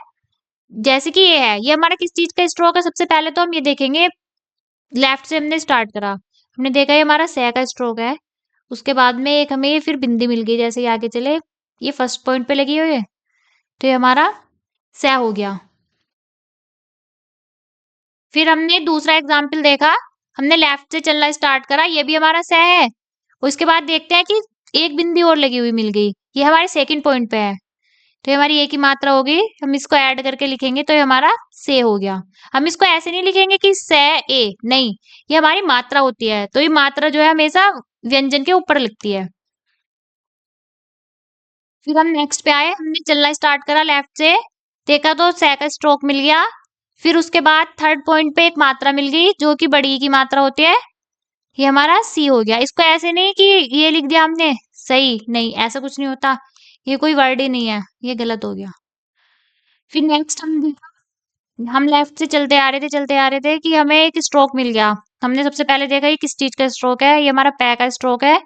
जैसे कि ये है, ये हमारा किस चीज का स्ट्रोक है? सबसे पहले तो हम ये देखेंगे, लेफ्ट से हमने स्टार्ट करा, हमने देखा ये हमारा से का स्ट्रोक है। उसके बाद में एक हमें ये फिर बिंदी मिल गई, जैसे ये आगे चले, ये फर्स्ट पॉइंट पे लगी हुई है, तो ये हमारा से हो गया। फिर हमने दूसरा एग्जाम्पल देखा, हमने लेफ्ट से चलना स्टार्ट करा, ये भी हमारा से है। उसके बाद देखते हैं कि एक बिंदी और लगी हुई मिल गई, ये हमारे सेकंड पॉइंट पे है, तो ये हमारी ए की मात्रा हो गई। हम इसको ऐड करके लिखेंगे तो ये हमारा से हो गया। हम इसको ऐसे नहीं लिखेंगे कि से ए, नहीं, ये हमारी मात्रा होती है। तो ये मात्रा जो है हमेशा व्यंजन के ऊपर लिखती है। फिर हम नेक्स्ट पे आए, हमने चलना स्टार्ट करा लेफ्ट से, देखा तो से का स्ट्रोक मिल गया। फिर उसके बाद थर्ड पॉइंट पे एक मात्रा मिल गई जो कि बड़ी ई की मात्रा होती है, ये हमारा सी हो गया। इसको ऐसे नहीं कि ये लिख दिया हमने सही, नहीं, ऐसा कुछ नहीं होता, ये कोई वर्ड ही नहीं है, ये गलत हो गया। फिर नेक्स्ट हम लेफ्ट से चलते आ रहे थे कि हमें एक स्ट्रोक मिल गया। हमने सबसे पहले देखा ये किस चीज का स्ट्रोक है, ये हमारा पै का स्ट्रोक है।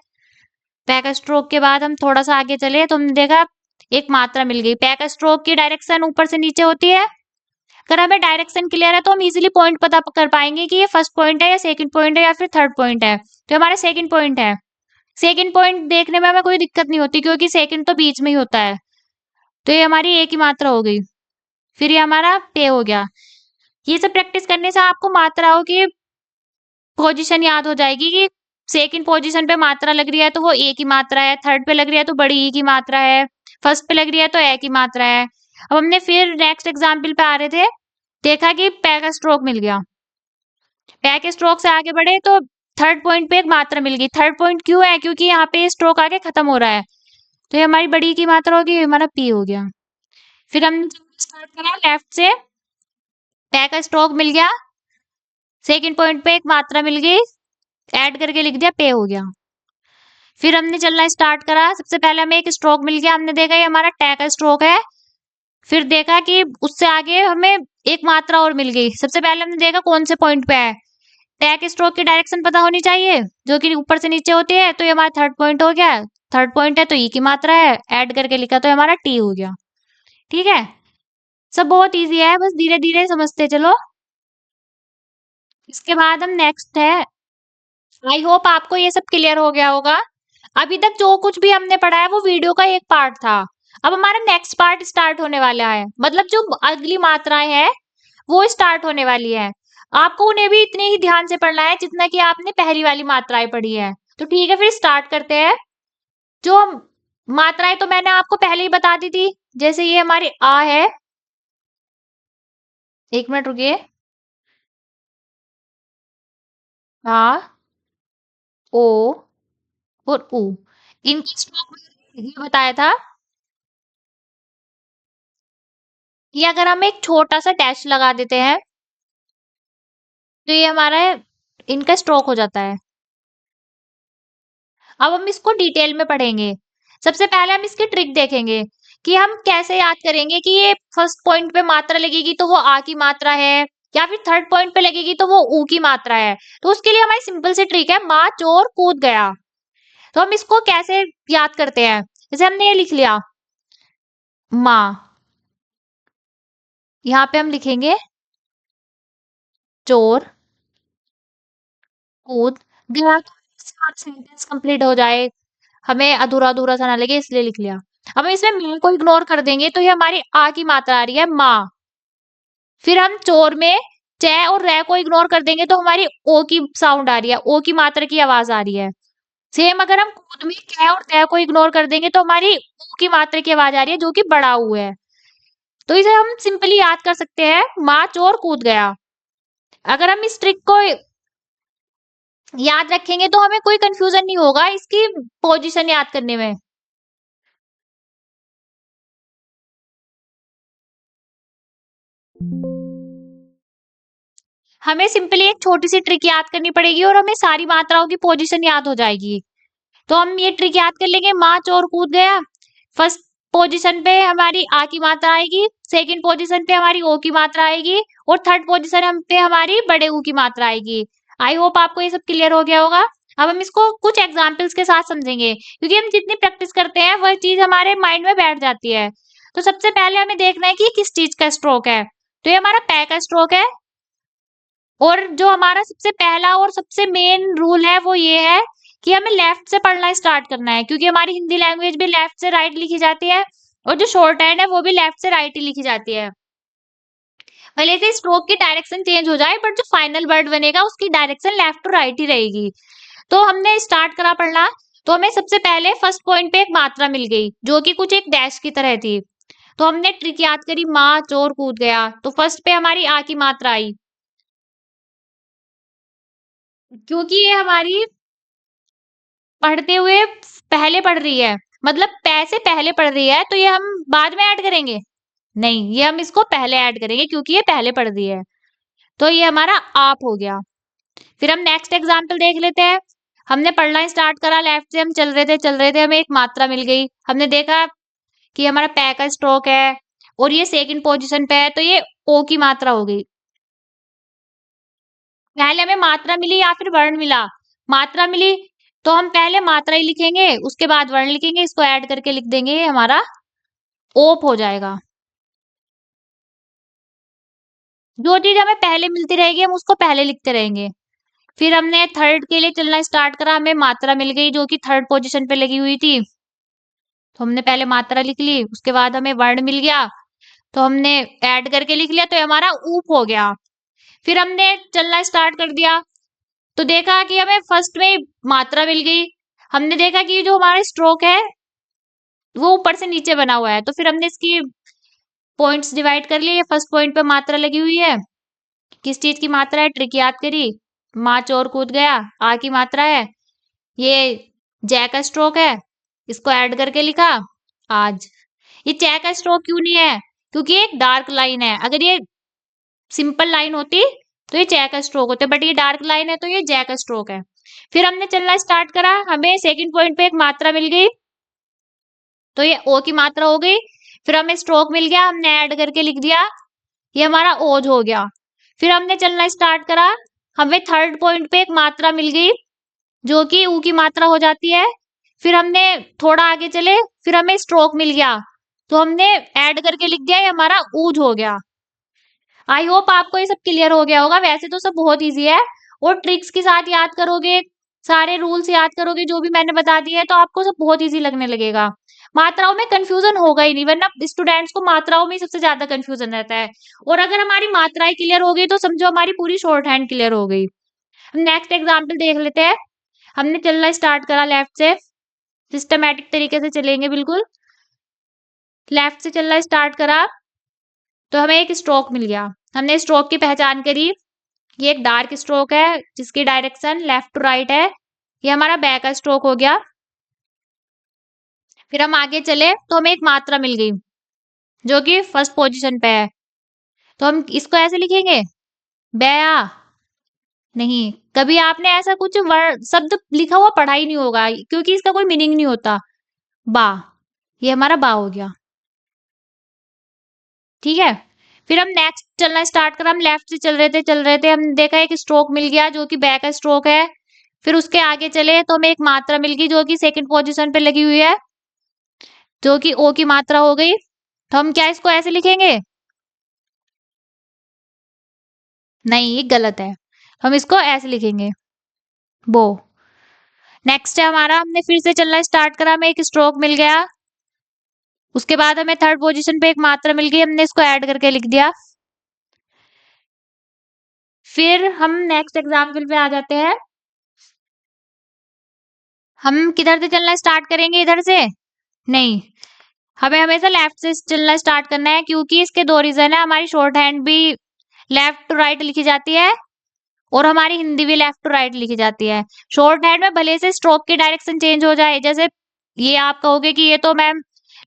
पै का स्ट्रोक के बाद हम थोड़ा सा आगे चले तो हमने देखा एक मात्रा मिल गई। पै का स्ट्रोक की डायरेक्शन ऊपर से नीचे होती है। अगर हमें डायरेक्शन क्लियर है तो हम इजीली पॉइंट पता कर पाएंगे कि ये फर्स्ट पॉइंट है या सेकंड पॉइंट है या फिर थर्ड पॉइंट है। तो हमारा सेकंड पॉइंट है। सेकंड पॉइंट देखने में हमें कोई दिक्कत नहीं होती क्योंकि सेकंड तो बीच में ही होता है। तो ये हमारी ए की मात्रा हो गई। फिर ये हमारा पे हो गया। ये सब प्रैक्टिस करने से आपको मात्राओं की पोजीशन याद हो जाएगी कि सेकंड पोजीशन पे मात्रा लग रही है तो वो ए की मात्रा है, थर्ड पे लग रही है तो बड़ी ई की मात्रा है, फर्स्ट पे लग रही है तो ए की मात्रा है। अब हमने फिर नेक्स्ट एग्जाम्पल पे आ रहे थे, देखा कि पै का स्ट्रोक मिल गया। पै के स्ट्रोक से आगे बढ़े तो थर्ड पॉइंट पे एक मात्रा मिल गई। थर्ड पॉइंट क्यों है? क्योंकि यहाँ पे स्ट्रोक आगे खत्म हो रहा है। तो ये हमारी बड़ी की मात्रा होगी, ये हमारा पी हो गया। फिर हमने स्टार्ट करा लेफ्ट से, पै का स्ट्रोक मिल गया, सेकंड पॉइंट पे एक मात्रा मिल गई, ऐड करके लिख दिया, पे हो गया। फिर हमने चलना स्टार्ट करा, सबसे पहले हमें एक स्ट्रोक मिल गया, हमने देखा ये हमारा टे का स्ट्रोक है। फिर देखा कि उससे आगे हमें एक मात्रा और मिल गई। सबसे पहले हमने देखा कौन से पॉइंट पे है, टे के स्ट्रोक की डायरेक्शन पता होनी चाहिए जो कि ऊपर से नीचे होती है। तो ये हमारा थर्ड पॉइंट हो गया। थर्ड पॉइंट है तो ई की मात्रा है, ऐड करके लिखा तो हमारा टी हो गया। ठीक है, सब बहुत इजी है, बस धीरे धीरे समझते चलो। इसके बाद हम नेक्स्ट है, आई होप आपको ये सब क्लियर हो गया होगा। अभी तक जो कुछ भी हमने पढ़ा है वो वीडियो का एक पार्ट था। अब हमारा नेक्स्ट पार्ट स्टार्ट होने वाला है, मतलब जो अगली मात्राएं हैं वो स्टार्ट होने वाली है। आपको उन्हें भी इतने ही ध्यान से पढ़ना है जितना कि आपने पहली वाली मात्राएं पढ़ी है। तो ठीक है, फिर स्टार्ट करते हैं। जो मात्राएं तो मैंने आपको पहले ही बता दी थी, जैसे ये हमारी आ है, एक मिनट रुकिए, आ, ओ और उ, इनकी स्ट्रोक ये बताया था कि अगर हम एक छोटा सा डैश लगा देते हैं तो ये हमारा इनका स्ट्रोक हो जाता है। अब हम इसको डिटेल में पढ़ेंगे। सबसे पहले हम इसकी ट्रिक देखेंगे कि हम कैसे याद करेंगे कि ये फर्स्ट पॉइंट पे मात्रा लगेगी तो वो आ की मात्रा है, या फिर थर्ड पॉइंट पे लगेगी तो वो ऊ की मात्रा है। तो उसके लिए हमारी सिंपल सी ट्रिक है, माँ चोर कूद गया। तो हम इसको कैसे याद करते हैं, जैसे हमने ये लिख लिया माँ, यहाँ पे हम लिखेंगे चोर कूद गया, सेंटेंस कंप्लीट हो जाए, हमें अधूरा अधूरा सा ना लगे, इसलिए लिख लिया। अब हम इसमें मैं को इग्नोर कर देंगे तो ये हमारी आ की मात्रा आ रही है माँ। फिर हम चोर में च और रै को इग्नोर कर देंगे तो हमारी ओ की साउंड आ रही है, ओ की मात्रा की आवाज आ रही है। सेम अगर हम कूद में कै और तै को इग्नोर कर देंगे तो हमारी ऊ की मात्रा की आवाज आ रही है जो कि बड़ा ऊ है। तो इसे हम सिंपली याद कर सकते हैं, माँ चोर कूद गया। अगर हम इस ट्रिक को याद रखेंगे तो हमें कोई कंफ्यूजन नहीं होगा इसकी पोजीशन याद करने में। हमें सिंपली एक छोटी सी ट्रिक याद करनी पड़ेगी और हमें सारी मात्राओं की पोजीशन याद हो जाएगी। तो हम ये ट्रिक याद कर लेंगे, माँ चोर कूद गया, फर्स्ट पोजीशन पे हमारी आ की मात्रा आएगी, सेकंड पोजीशन पे हमारी ओ की मात्रा आएगी और थर्ड पोजीशन हम पे हमारी बड़े ऊ की मात्रा आएगी। आई होप आपको ये सब क्लियर हो गया होगा। अब हम इसको कुछ एग्जाम्पल्स के साथ समझेंगे क्योंकि हम जितनी प्रैक्टिस करते हैं वह चीज हमारे माइंड में बैठ जाती है। तो सबसे पहले हमें देखना है कि किस चीज का स्ट्रोक है। तो ये हमारा पै का स्ट्रोक है और जो हमारा सबसे पहला और सबसे मेन रूल है वो ये है कि हमें लेफ्ट से पढ़ना स्टार्ट करना है क्योंकि हमारी हिंदी लैंग्वेज भी लेफ्ट से राइट लिखी जाती है और जो शॉर्ट हैंड है वो भी लेफ्ट से राइट ही लिखी जाती है। भले से स्ट्रोक की डायरेक्शन चेंज हो जाए बट जो फाइनल वर्ड बनेगा उसकी डायरेक्शन लेफ्ट टू राइट ही रहेगी। तो हमने स्टार्ट करा पढ़ना, तो हमें सबसे पहले फर्स्ट पॉइंट पे एक मात्रा मिल गई जो कि कुछ एक डैश की तरह थी। तो हमने ट्रिक याद करी, माँ चोर कूद गया, तो फर्स्ट पे हमारी आ की मात्रा आई, क्योंकि ये हमारी पढ़ते हुए पहले पढ़ रही है, मतलब पै से पहले पढ़ रही है, तो ये हम बाद में ऐड करेंगे? नहीं, ये हम इसको पहले ऐड करेंगे क्योंकि ये पहले पढ़ रही है। तो ये हमारा आप हो गया। फिर हम नेक्स्ट एग्जाम्पल देख लेते हैं। हमने पढ़ना स्टार्ट करा, लेफ्ट से हम चल रहे थे, हमें एक मात्रा मिल गई। हमने देखा कि हमारा पै का स्ट्रोक है और ये सेकंड पोजीशन पे है, तो ये ओ की मात्रा हो गई। पहले हमें मात्रा मिली या फिर वर्ण मिला? मात्रा मिली, तो हम पहले मात्रा ही लिखेंगे, उसके बाद वर्ण लिखेंगे, इसको ऐड करके लिख देंगे, ये हमारा ओप हो जाएगा। जो चीज हमें पहले मिलती रहेगी हम उसको पहले लिखते रहेंगे। फिर हमने थर्ड के लिए चलना स्टार्ट करा, हमें मात्रा मिल गई जो कि थर्ड पोजीशन पे लगी हुई थी, तो हमने पहले मात्रा लिख ली, उसके बाद हमें वर्ण मिल गया, तो हमने ऐड करके लिख लिया, तो ये हमारा ऊप हो गया। फिर हमने चलना स्टार्ट कर दिया, तो देखा कि हमें फर्स्ट में मात्रा मिल गई। हमने देखा कि जो हमारा स्ट्रोक है वो ऊपर से नीचे बना हुआ है, तो फिर हमने इसकी पॉइंट्स डिवाइड कर लिए। फर्स्ट पॉइंट पे मात्रा लगी हुई है, किस चीज की मात्रा है? ट्रिक याद करी, माँ चोर कूद गया, आ की मात्रा है, ये जय का स्ट्रोक है, इसको ऐड करके लिखा आज। ये जय का स्ट्रोक क्यों नहीं है? क्योंकि ये एक डार्क लाइन है। अगर ये सिंपल लाइन होती तो ये जय का स्ट्रोक होता, बट ये डार्क लाइन है तो ये जय का स्ट्रोक है। फिर हमने चलना स्टार्ट करा, हमें सेकंड पॉइंट पे एक मात्रा मिल गई, तो ये ओ की मात्रा हो गई। फिर हमें स्ट्रोक मिल गया, हमने ऐड करके लिख दिया, ये हमारा ओज हो गया। फिर हमने चलना स्टार्ट करा, हमें थर्ड पॉइंट पे एक मात्रा मिल गई जो कि ऊ की मात्रा हो जाती है। फिर हमने थोड़ा आगे चले, फिर हमें स्ट्रोक मिल गया, तो हमने ऐड करके लिख दिया, ये हमारा ऊज हो गया। आई होप आपको ये सब क्लियर हो गया होगा। वैसे तो सब बहुत इजी है, और ट्रिक्स के साथ याद करोगे, सारे रूल्स याद करोगे जो भी मैंने बता दिए है, तो आपको सब बहुत इजी लगने लगेगा। मात्राओं में कंफ्यूजन होगा ही नहीं, वरना स्टूडेंट्स को मात्राओं में ही सबसे ज्यादा कंफ्यूजन रहता है। और अगर हमारी मात्राएं क्लियर हो गई तो समझो हमारी पूरी शॉर्ट हैंड क्लियर हो गई। नेक्स्ट एग्जाम्पल देख लेते हैं। हमने चलना स्टार्ट करा लेफ्ट से, सिस्टमैटिक तरीके से चलेंगे बिल्कुल। लेफ्ट से चलना स्टार्ट करा, तो हमें एक स्ट्रोक मिल गया। हमने स्ट्रोक की पहचान करी, ये एक डार्क स्ट्रोक है जिसकी डायरेक्शन लेफ्ट टू राइट है, ये हमारा बैक का स्ट्रोक हो गया। फिर हम आगे चले तो हमें एक मात्रा मिल गई जो कि फर्स्ट पोजीशन पे है, तो हम इसको ऐसे लिखेंगे, बया। नहीं, कभी आपने ऐसा कुछ वर्ड शब्द लिखा हुआ पढ़ा ही नहीं होगा, क्योंकि इसका कोई मीनिंग नहीं होता। बा, ये हमारा बा हो गया। ठीक है, फिर हम नेक्स्ट चलना स्टार्ट करा, हम लेफ्ट से चल रहे थे, हमने देखा एक स्ट्रोक मिल गया जो कि बैक का स्ट्रोक है। फिर उसके आगे चले तो हमें एक मात्रा मिल गई जो कि सेकंड पोजीशन पे लगी हुई है, जो कि ओ की मात्रा हो गई। तो हम क्या इसको ऐसे लिखेंगे? नहीं, ये गलत है, हम इसको ऐसे लिखेंगे, बो। नेक्स्ट है हमारा, हमने फिर से चलना स्टार्ट करा, हमें एक स्ट्रोक मिल गया, उसके बाद हमें थर्ड पोजीशन पे एक मात्रा मिल गई, हमने इसको ऐड करके लिख दिया। फिर हम नेक्स्ट एग्जाम्पल पे आ जाते हैं। हम किधर से चलना स्टार्ट करेंगे? इधर से नहीं, हमें हमेशा लेफ्ट से चलना स्टार्ट करना है, क्योंकि इसके दो रीजन है। हमारी शॉर्ट हैंड भी लेफ्ट टू राइट लिखी जाती है और हमारी हिंदी भी लेफ्ट टू राइट लिखी जाती है। शॉर्ट हैंड में भले से स्ट्रोक की डायरेक्शन चेंज हो जाए, जैसे ये आप कहोगे कि ये तो ma'am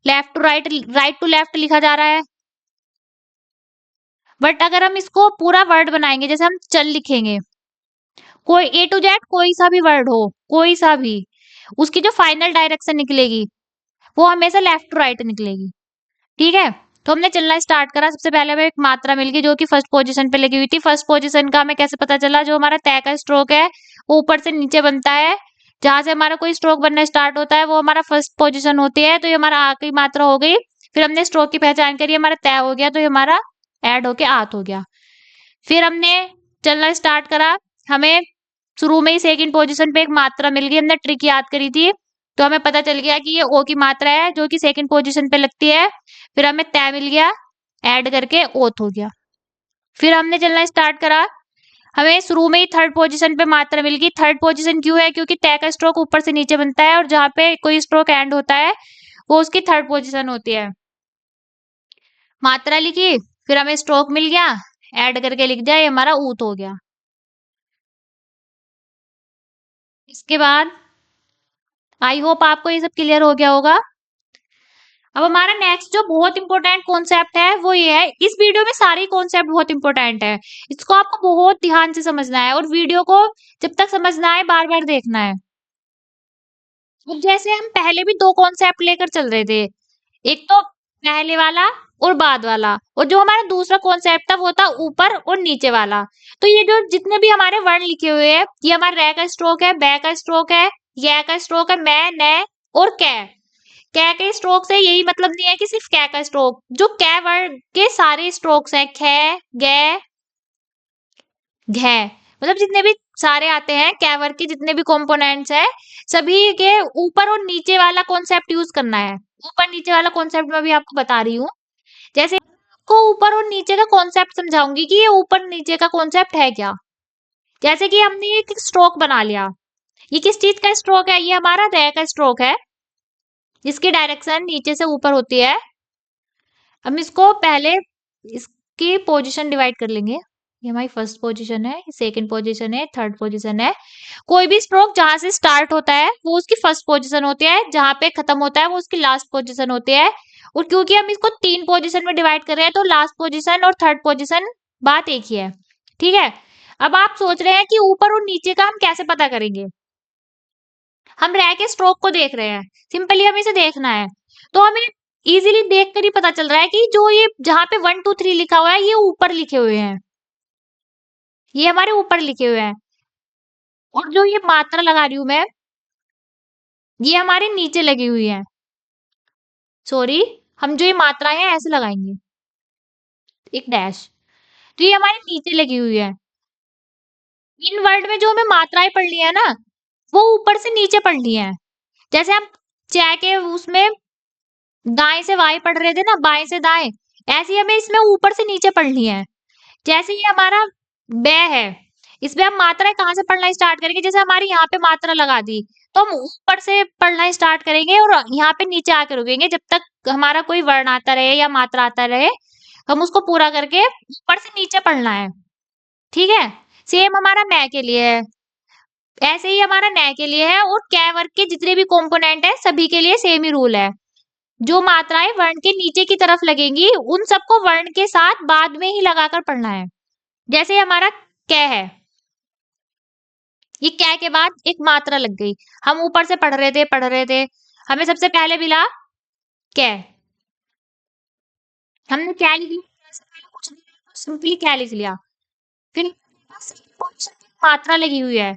left to right, right to left लिखा जा रहा है, बट अगर हम इसको पूरा वर्ड बनाएंगे, जैसे हम चल लिखेंगे, कोई ए टू जेड कोई सा भी वर्ड हो, कोई सा भी, उसकी जो फाइनल डायरेक्शन निकलेगी वो हमेशा लेफ्ट टू राइट निकलेगी। ठीक है, तो हमने चलना स्टार्ट करा, सबसे पहले हमें एक मात्रा मिल गई जो कि फर्स्ट पोजीशन पे लगी हुई थी। फर्स्ट पोजीशन का हमें कैसे पता चला? जो हमारा तय का स्ट्रोक है वो ऊपर से नीचे बनता है, जहां से हमारा कोई स्ट्रोक बनना स्टार्ट होता है वो हमारा फर्स्ट पोजीशन होती है, तो ये हमारा आ की मात्रा हो गई। फिर हमने स्ट्रोक की पहचान करी, हमारा तय हो गया, तो ये हमारा ऐड होके आत हो गया। फिर हमने चलना स्टार्ट करा, हमें शुरू में ही सेकंड पोजीशन पे एक मात्रा मिल गई, हमने ट्रिक याद करी थी, तो हमें पता चल गया कि ये ओ की मात्रा है जो कि सेकंड पोजीशन पे लगती है। फिर हमें तय मिल गया, ऐड करके ओथ हो गया। फिर हमने चलना स्टार्ट करा, हमें शुरू में ही थर्ड पोजीशन पे मात्रा मिल गई। थर्ड पोजीशन क्यों है? क्योंकि तय का स्ट्रोक ऊपर से नीचे बनता है और जहां पे कोई स्ट्रोक एंड होता है वो उसकी थर्ड पोजीशन होती है। मात्रा लिखी, फिर हमें स्ट्रोक मिल गया, ऐड करके लिख दिया, ये हमारा ऊत हो गया। इसके बाद आई होप आपको ये सब क्लियर हो गया होगा। अब हमारा नेक्स्ट जो बहुत इंपॉर्टेंट कॉन्सेप्ट है वो ये है, इस वीडियो में सारे कॉन्सेप्ट बहुत इंपॉर्टेंट है, इसको आपको बहुत ध्यान से समझना है और वीडियो को जब तक समझना है बार बार देखना है। अब जैसे हम पहले भी दो कॉन्सेप्ट लेकर चल रहे थे, एक तो पहले वाला और बाद वाला, और जो हमारा दूसरा कॉन्सेप्ट था वो था ऊपर और नीचे वाला। तो ये जो जितने भी हमारे वर्ण लिखे हुए हैं, ये हमारा रे का स्ट्रोक है, बै का स्ट्रोक है, य का स्ट्रोक है, मैं, न और कै के स्ट्रोक से यही मतलब नहीं है कि सिर्फ कै का स्ट्रोक, जो कै वर्ण के सारे स्ट्रोक्स हैं, ख, ग, घ, मतलब जितने भी सारे आते हैं कै वर्ग के जितने भी कंपोनेंट्स हैं, सभी के ऊपर और नीचे वाला कॉन्सेप्ट यूज करना है। ऊपर नीचे वाला कॉन्सेप्ट मैं भी आपको बता रही हूँ। जैसे आपको ऊपर और नीचे का कॉन्सेप्ट समझाऊंगी कि ये ऊपर नीचे का कॉन्सेप्ट है क्या। जैसे कि हमने एक स्ट्रोक बना लिया, ये किस चीज का स्ट्रोक है, ये हमारा रे का स्ट्रोक है, जिसकी डायरेक्शन नीचे से ऊपर होती है। हम इसको पहले इसकी पोजीशन डिवाइड कर लेंगे, ये हमारी फर्स्ट पोजीशन है, सेकंड पोजीशन है, थर्ड पोजीशन है। कोई भी स्ट्रोक जहां से स्टार्ट होता है वो उसकी फर्स्ट पोजीशन होती है, जहां पे खत्म होता है वो उसकी लास्ट पोजीशन होती है। और क्योंकि हम इसको तीन पोजीशन में डिवाइड कर रहे हैं तो लास्ट पोजीशन और थर्ड पोजीशन बात एक ही है। ठीक है, अब आप सोच रहे हैं कि ऊपर और नीचे का हम कैसे पता करेंगे। हम रह के स्ट्रोक को देख रहे हैं, सिंपली हमें इसे देखना है, तो हमें इजीली देख कर ही पता चल रहा है कि जो ये जहां पे 1 2 3 लिखा हुआ है ये ऊपर लिखे हुए हैं, ये हमारे ऊपर लिखे हुए हैं। और जो ये मात्रा लगा रही हूं मैं, ये हमारे नीचे लगी हुई है। सॉरी, हम जो ये मात्राएं हैं ऐसे लगाएंगे, एक डैश, तो ये हमारे नीचे लगी हुई है। इन वर्ड में जो हमें मात्राएं पढ़नी है ना, वो ऊपर से नीचे पढ़नी है। जैसे हम च के उसमें दाएं से बाएं पढ़ रहे थे ना, बाएं से दाएं, ऐसे ही हमें इसमें ऊपर से नीचे पढ़नी है। जैसे ये हमारा बै है, इसमें हम मात्राएं कहाँ से पढ़ना स्टार्ट करेंगे, जैसे हमारी यहाँ पे मात्रा लगा दी तो हम ऊपर से पढ़ना स्टार्ट करेंगे और यहाँ पे नीचे आके रुकेंगे जब तक हमारा कोई वर्ण आता रहे या मात्रा आता रहे, हम उसको पूरा करके ऊपर से नीचे पढ़ना है। ठीक है, सेम हमारा मैं के लिए है, ऐसे ही हमारा नै के लिए है, और कै वर्ग के जितने भी कंपोनेंट है सभी के लिए सेम ही रूल है। जो मात्राएं वर्ण के नीचे की तरफ लगेंगी उन सबको वर्ण के साथ बाद में ही लगाकर पढ़ना है। जैसे हमारा कै है, ये कै के बाद एक मात्रा लग गई, हम ऊपर से पढ़ रहे थे, हमें सबसे पहले मिला कै, हमने क्या लिख लिया, सबसे पहले कुछ नहीं लिखा, सिंपली क्या लिख लिया। फिर पोजीशन की मात्रा लगी हुई है,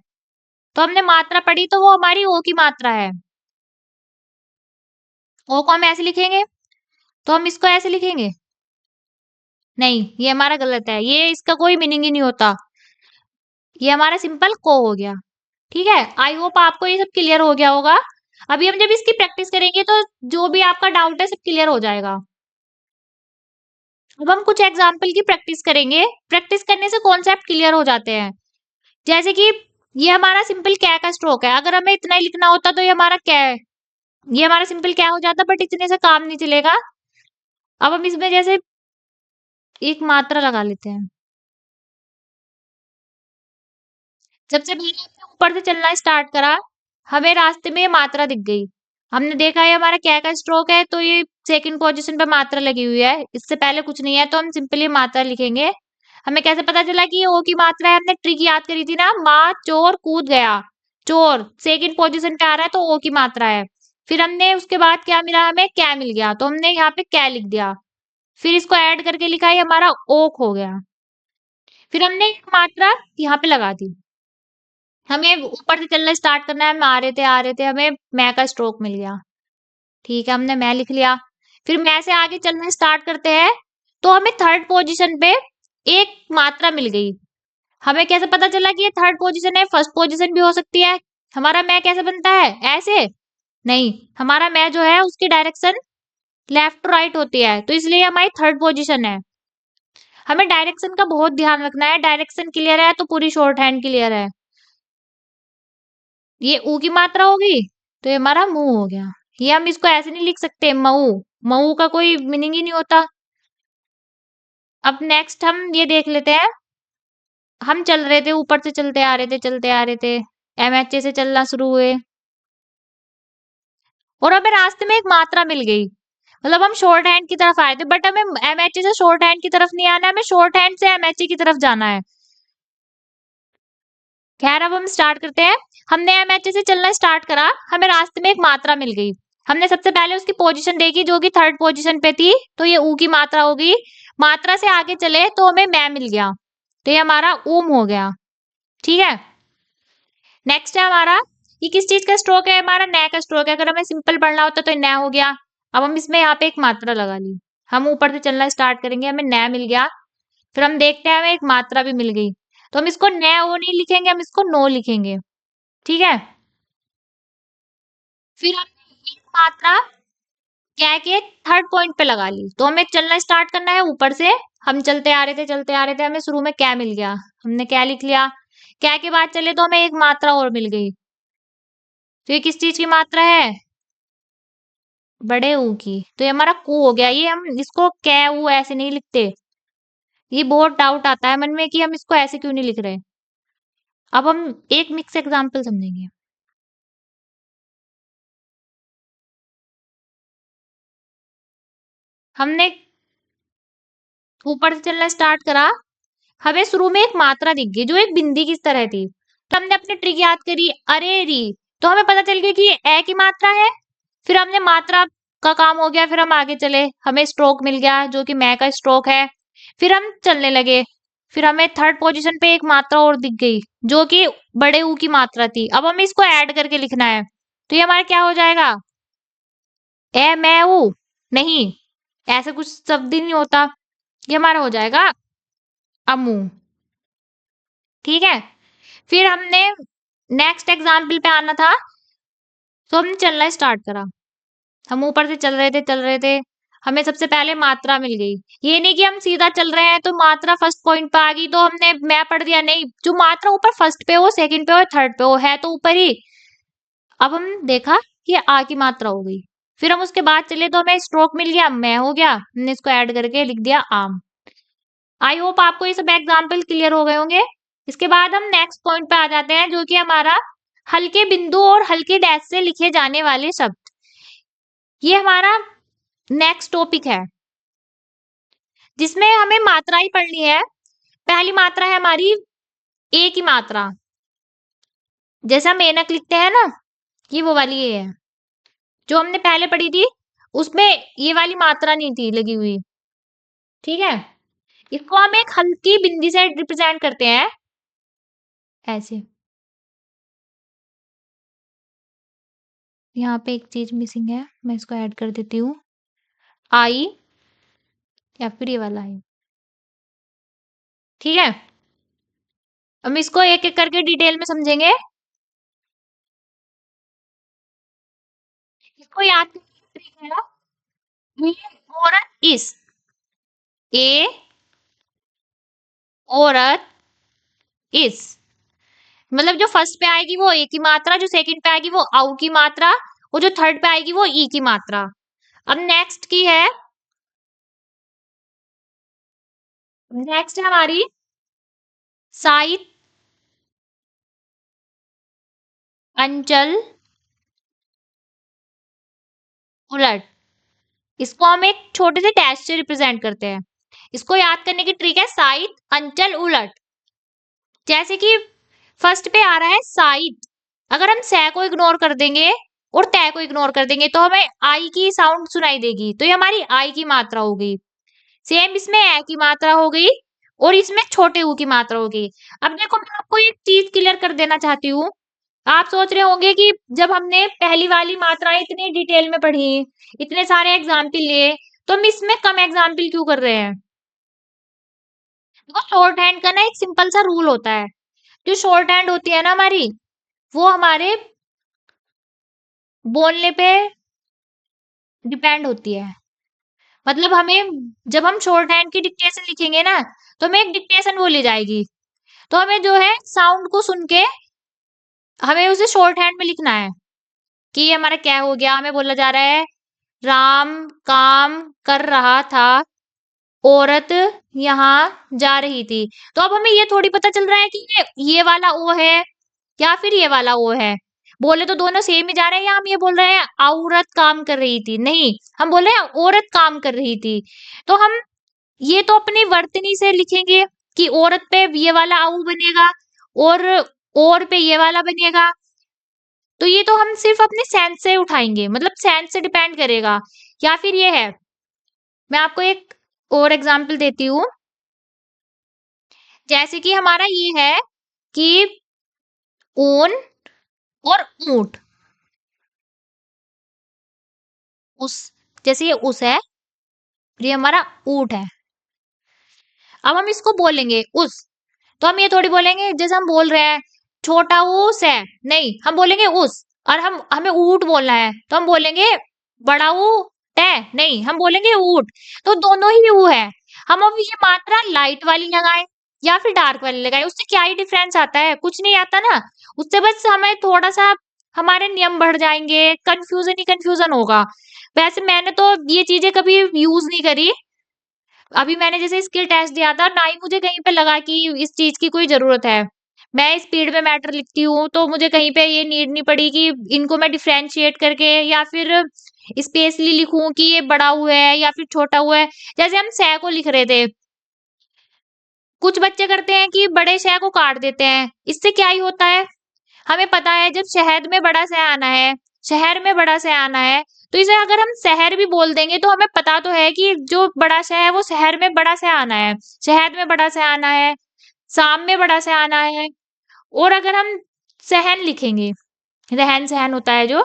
तो हमने मात्रा पढ़ी तो वो हमारी ओ की मात्रा है, ओ को हम ऐसे लिखेंगे, तो हम इसको ऐसे लिखेंगे नहीं, ये हमारा गलत है, ये इसका कोई मीनिंग ही नहीं होता, ये हमारा सिंपल को हो गया। ठीक है, आई होप आपको ये सब क्लियर हो गया होगा। अभी हम जब इसकी प्रैक्टिस करेंगे तो जो भी आपका डाउट है सब क्लियर हो जाएगा। अब हम कुछ एग्जाम्पल की प्रैक्टिस करेंगे, प्रैक्टिस करने से कॉन्सेप्ट क्लियर हो जाते हैं। जैसे कि ये हमारा सिंपल कै का स्ट्रोक है, अगर हमें इतना ही लिखना होता तो ये हमारा कै, ये हमारा सिंपल कै हो जाता, बट इतने से काम नहीं चलेगा। अब हम इसमें जैसे एक मात्रा लगा लेते हैं, सबसे पहले हमने ऊपर से चलना स्टार्ट करा, हमें रास्ते में ये मात्रा दिख गई, हमने देखा ये हमारा क्या का स्ट्रोक है, तो ये सेकंड पोजीशन पे मात्रा लगी हुई है, इससे पहले कुछ नहीं है, तो हम सिंपली मात्रा लिखेंगे। हमें कैसे पता चला कि ये ओ की मात्रा है, हमने ट्रिक याद करी थी ना, माँ चोर कूद गया, चोर सेकंड पोजीशन पे आ रहा है तो ओ की मात्रा है। फिर हमने उसके बाद क्या मिला, हमें क्या मिल गया, तो हमने यहाँ पे क्या लिख दिया, फिर इसको ऐड करके लिखा, ये हमारा ओक हो गया। फिर हमने एक मात्रा यहाँ पे लगा दी, हमें ऊपर से चलना स्टार्ट करना है, हम आ रहे थे, हमें मैं का स्ट्रोक मिल गया। ठीक है, हमने मैं लिख लिया, फिर मैं से आगे चलना स्टार्ट करते हैं, तो हमें थर्ड पोजीशन पे एक मात्रा मिल गई। हमें कैसे पता चला कि ये थर्ड पोजीशन है, फर्स्ट पोजीशन भी हो सकती है। हमारा मैं कैसे बनता है, ऐसे नहीं, हमारा मैं जो है उसकी डायरेक्शन लेफ्ट टू राइट होती है, तो इसलिए हमारी थर्ड पोजीशन है। हमें डायरेक्शन का बहुत ध्यान रखना है, डायरेक्शन क्लियर है तो पूरी शॉर्ट हैंड क्लियर है। ये ऊ की मात्रा होगी तो ये हमारा मुंह हो गया, ये हम इसको ऐसे नहीं लिख सकते मऊ, मऊ का कोई मीनिंग ही नहीं होता। अब नेक्स्ट हम ये देख लेते हैं। हम चल रहे थे, ऊपर से चलते आ रहे थे, चलते आ रहे थे, एमएचए से चलना शुरू हुए और हमें रास्ते में एक मात्रा मिल गई। मतलब हम शॉर्ट हैंड की तरफ आए थे, बट हमें एमएचए से शॉर्ट हैंड की तरफ नहीं आना है, हमें शॉर्ट हैंड से एमएचए की तरफ जाना है। खैर अब हम स्टार्ट करते हैं। हमने एमएचए से चलना स्टार्ट करा, हमें रास्ते में एक मात्रा मिल गई। हमने सबसे पहले उसकी पोजीशन देखी जो कि थर्ड पोजीशन पे थी, तो ये ऊ की मात्रा हो गई। मात्रा से आगे चले तो हमें मैं मिल गया, तो ये हमारा ऊम हो गया। ठीक है, नेक्स्ट है हमारा, ये किस चीज का स्ट्रोक है, हमारा नए का स्ट्रोक है। अगर हमें सिंपल पढ़ना होता तो नया हो गया। अब हम इसमें यहाँ पे एक मात्रा लगा ली, हम ऊपर से चलना स्टार्ट करेंगे, हमें नया मिल गया। फिर हम देखते हैं हमें एक मात्रा भी मिल गई, तो हम इसको नया वो नहीं लिखेंगे, हम इसको नो लिखेंगे। ठीक है, फिर हमने एक मात्रा क्या के थर्ड पॉइंट पे लगा ली, तो हमें चलना स्टार्ट करना है ऊपर से। हम चलते आ रहे थे, चलते आ रहे थे, हमें शुरू में क्या मिल गया, हमने क्या लिख लिया। क्या के बाद चले तो हमें एक मात्रा और मिल गई, तो ये किस चीज की मात्रा है, बड़े ऊ की, तो ये हमारा कू हो गया। ये हम इसको कै ऊ ऐसे नहीं लिखते, ये बहुत डाउट आता है मन में कि हम इसको ऐसे क्यों नहीं लिख रहे। अब हम एक मिक्स एग्जांपल समझेंगे। हमने ऊपर से चलना स्टार्ट करा, हमें शुरू में एक मात्रा दिख गई जो एक बिंदी की तरह थी, तो हमने अपनी ट्रिक याद करी, अरे री, तो हमें पता चल गया कि ये ए की मात्रा है। फिर हमने मात्रा का काम हो गया, फिर हम आगे चले, हमें स्ट्रोक मिल गया जो कि मैं का स्ट्रोक है। फिर हम चलने लगे, फिर हमें थर्ड पोजीशन पे एक मात्रा और दिख गई जो कि बड़े ऊ की मात्रा थी। अब हमें इसको ऐड करके लिखना है, तो ये हमारा क्या हो जाएगा, ए मैं ऊ, नहीं, ऐसा कुछ शब्द ही नहीं होता, ये हमारा हो जाएगा अमू। ठीक है, फिर हमने नेक्स्ट एग्जाम्पल पे आना था, तो हमने चलना स्टार्ट करा। हम ऊपर से चल रहे थे, चल रहे थे, हमें सबसे पहले मात्रा मिल गई। ये नहीं कि हम सीधा चल रहे हैं तो मात्रा फर्स्ट पॉइंट पे आ गई तो हमने मैं पढ़ दिया, नहीं, जो मात्रा ऊपर फर्स्ट पे हो, सेकंड पे हो, थर्ड पे हो, है तो ऊपर ही। अब हम देखा कि आ की मात्रा हो गई, फिर हम उसके बाद चले तो हमें स्ट्रोक मिल गया, मैं हो गया, हमने इसको ऐड करके लिख दिया आम। आई होप आपको ये सब एग्जाम्पल क्लियर हो गए होंगे। इसके बाद हम नेक्स्ट पॉइंट पे आ जाते हैं जो कि हमारा हल्के बिंदु और हल्के डैश से लिखे जाने वाले शब्द। ये हमारा नेक्स्ट टॉपिक है जिसमें हमें मात्रा ही पढ़नी है। पहली मात्रा है हमारी ए की मात्रा, जैसे हम एनक लिखते हैं ना, ये वो वाली ए है जो हमने पहले पढ़ी थी, उसमें ये वाली मात्रा नहीं थी लगी हुई। ठीक है, इसको हम एक हल्की बिंदी से रिप्रेजेंट करते हैं ऐसे। यहाँ पे एक चीज मिसिंग है, मैं इसको ऐड कर देती हूँ, आई या फिर ये वाला आई। ठीक है, हम इसको एक एक करके डिटेल में समझेंगे। इसको याद करने का तरीका है, ये औरत इस, ए औरत इस, मतलब जो फर्स्ट पे आएगी वो ए की मात्रा, जो सेकंड पे आएगी वो आउ की मात्रा, और जो थर्ड पे आएगी वो ई की मात्रा। अब नेक्स्ट की है, नेक्स्ट है हमारी साइत, अंचल, उलट। इसको हम एक छोटे से डैश से रिप्रेजेंट करते हैं। इसको याद करने की ट्रिक है साइत, अंचल, उलट। जैसे कि फर्स्ट पे आ रहा है साइत, अगर हम सै को इग्नोर कर देंगे और तय को इग्नोर कर देंगे तो हमें आई की साउंड सुनाई देगी, तो ये हमारी आई की मात्रा हो गई। सेम इसमें ए की मात्रा हो गई और इसमें छोटे ऊ की मात्रा हो गई। अब देखो मैं आपको एक चीज क्लियर कर देना चाहती हूँ। आप सोच रहे होंगे कि जब हमने पहली वाली मात्राएं इतनी डिटेल में पढ़ी, इतने सारे एग्जाम्पल लिए, तो हम इसमें कम एग्जाम्पल क्यों कर रहे हैं। देखो शॉर्ट हैंड का ना एक सिंपल सा रूल होता है, जो शॉर्ट हैंड होती है ना हमारी, वो हमारे बोलने पे डिपेंड होती है। मतलब हमें, जब हम शॉर्ट हैंड की डिक्टेशन लिखेंगे ना, तो हमें एक डिक्टेशन बोली जाएगी, तो हमें जो है साउंड को सुन के हमें उसे शॉर्ट हैंड में लिखना है कि ये हमारा क्या हो गया। हमें बोला जा रहा है राम काम कर रहा था औरत यहाँ जा रही थी। तो अब हमें ये थोड़ी पता चल रहा है कि ये वाला ओ है या फिर ये वाला ओ है। बोले तो दोनों सेम ही जा रहे हैं, या हम ये बोल रहे हैं औरत काम कर रही थी? नहीं, हम बोल रहे हैं औरत काम कर रही थी। तो हम ये तो अपनी वर्तनी से लिखेंगे कि औरत पे ये वाला औ बनेगा और पे ये वाला बनेगा। तो ये तो हम सिर्फ अपने सेंस से उठाएंगे, मतलब सेंस से डिपेंड करेगा। या फिर ये है, मैं आपको एक और एग्जांपल देती हूँ। जैसे कि हमारा ये है कि ऊन और ऊंट, उस जैसे ये उस है, ये हमारा ऊंट है। अब हम इसको बोलेंगे उस, तो हम ये थोड़ी बोलेंगे जैसे हम बोल रहे हैं छोटा ऊस है, नहीं, हम बोलेंगे उस। और हमें ऊंट बोलना है तो हम बोलेंगे बड़ा ऊंट है, नहीं, हम बोलेंगे ऊंट। तो दोनों ही ऊ है। हम अब ये मात्रा लाइट वाली लगाएं या फिर डार्क वाली लगाएं, उससे क्या ही डिफरेंस आता है? कुछ नहीं आता ना। उससे बस हमें थोड़ा सा हमारे नियम बढ़ जाएंगे, कंफ्यूजन ही कंफ्यूजन होगा। वैसे मैंने तो ये चीजें कभी यूज नहीं करी। अभी मैंने जैसे स्किल टेस्ट दिया था, ना ही मुझे कहीं पे लगा कि इस चीज की कोई जरूरत है। मैं स्पीड में मैटर लिखती हूँ तो मुझे कहीं पे ये नीड नहीं पड़ी कि इनको मैं डिफरेंशिएट करके या फिर स्पेसली लिखूं कि ये बड़ा हुआ है या फिर छोटा हुआ है। जैसे हम सह को लिख रहे थे, कुछ बच्चे करते हैं कि बड़े शह को काट देते हैं। इससे क्या ही होता है? हमें पता है जब शहद में बड़ा शह आना है, शहर में बड़ा शह आना है, तो इसे अगर हम शहर भी बोल देंगे तो हमें पता तो है कि जो बड़ा शह है वो शहर में बड़ा शह आना है, शहद में बड़ा शह आना है, शाम में बड़ा शह आना है। और अगर हम सहन लिखेंगे, रहन सहन होता है जो,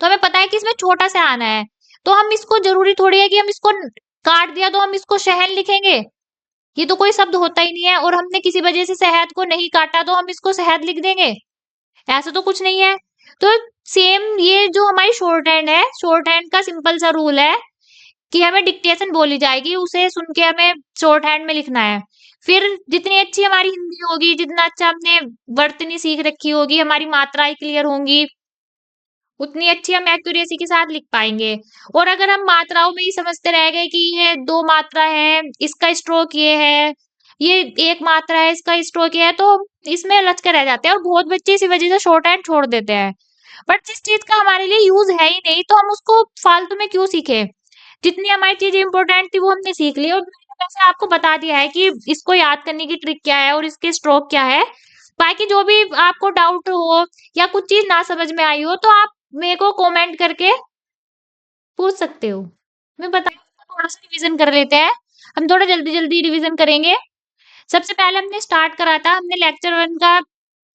तो हमें पता है कि इसमें छोटा सा आना है। तो हम इसको, जरूरी थोड़ी है कि हम इसको काट दिया तो हम इसको शहन लिखेंगे। ये तो कोई शब्द होता ही नहीं है, और हमने किसी वजह से शहद को नहीं काटा तो हम इसको शहद लिख देंगे? ऐसा तो कुछ नहीं है। तो सेम ये जो हमारी शॉर्ट हैंड है, शॉर्ट हैंड का सिंपल सा रूल है कि हमें डिक्टेशन बोली जाएगी, उसे सुन के हमें शॉर्ट हैंड में लिखना है। फिर जितनी अच्छी हमारी हिंदी होगी, जितना अच्छा हमने वर्तनी सीख रखी होगी, हमारी मात्राएं क्लियर होंगी, उतनी अच्छी हम एक्यूरेसी के साथ लिख पाएंगे। और अगर हम मात्राओं में ही समझते रह गए कि ये दो मात्रा है, इसका स्ट्रोक ये एक मात्रा है, इसका स्ट्रोक ये है, तो इसमें उलझ के रह जाते हैं और बहुत बच्चे इसी वजह से शॉर्ट हैंड छोड़ देते हैं। बट जिस चीज का हमारे लिए यूज है ही नहीं तो हम उसको फालतू में क्यों सीखे? जितनी हमारी चीज इंपॉर्टेंट थी वो हमने सीख ली, और मैंने वैसे आपको बता दिया है कि इसको याद करने की ट्रिक क्या है और इसके स्ट्रोक क्या है। बाकी जो भी आपको डाउट हो या कुछ चीज ना समझ में आई हो तो आप मेरे को कमेंट करके पूछ सकते हो। मैं बता, थोड़ा सा रिवीजन कर लेते हैं। हम थोड़ा जल्दी जल्दी रिवीजन करेंगे। सबसे पहले हमने स्टार्ट करा था, हमने लेक्चर 1 का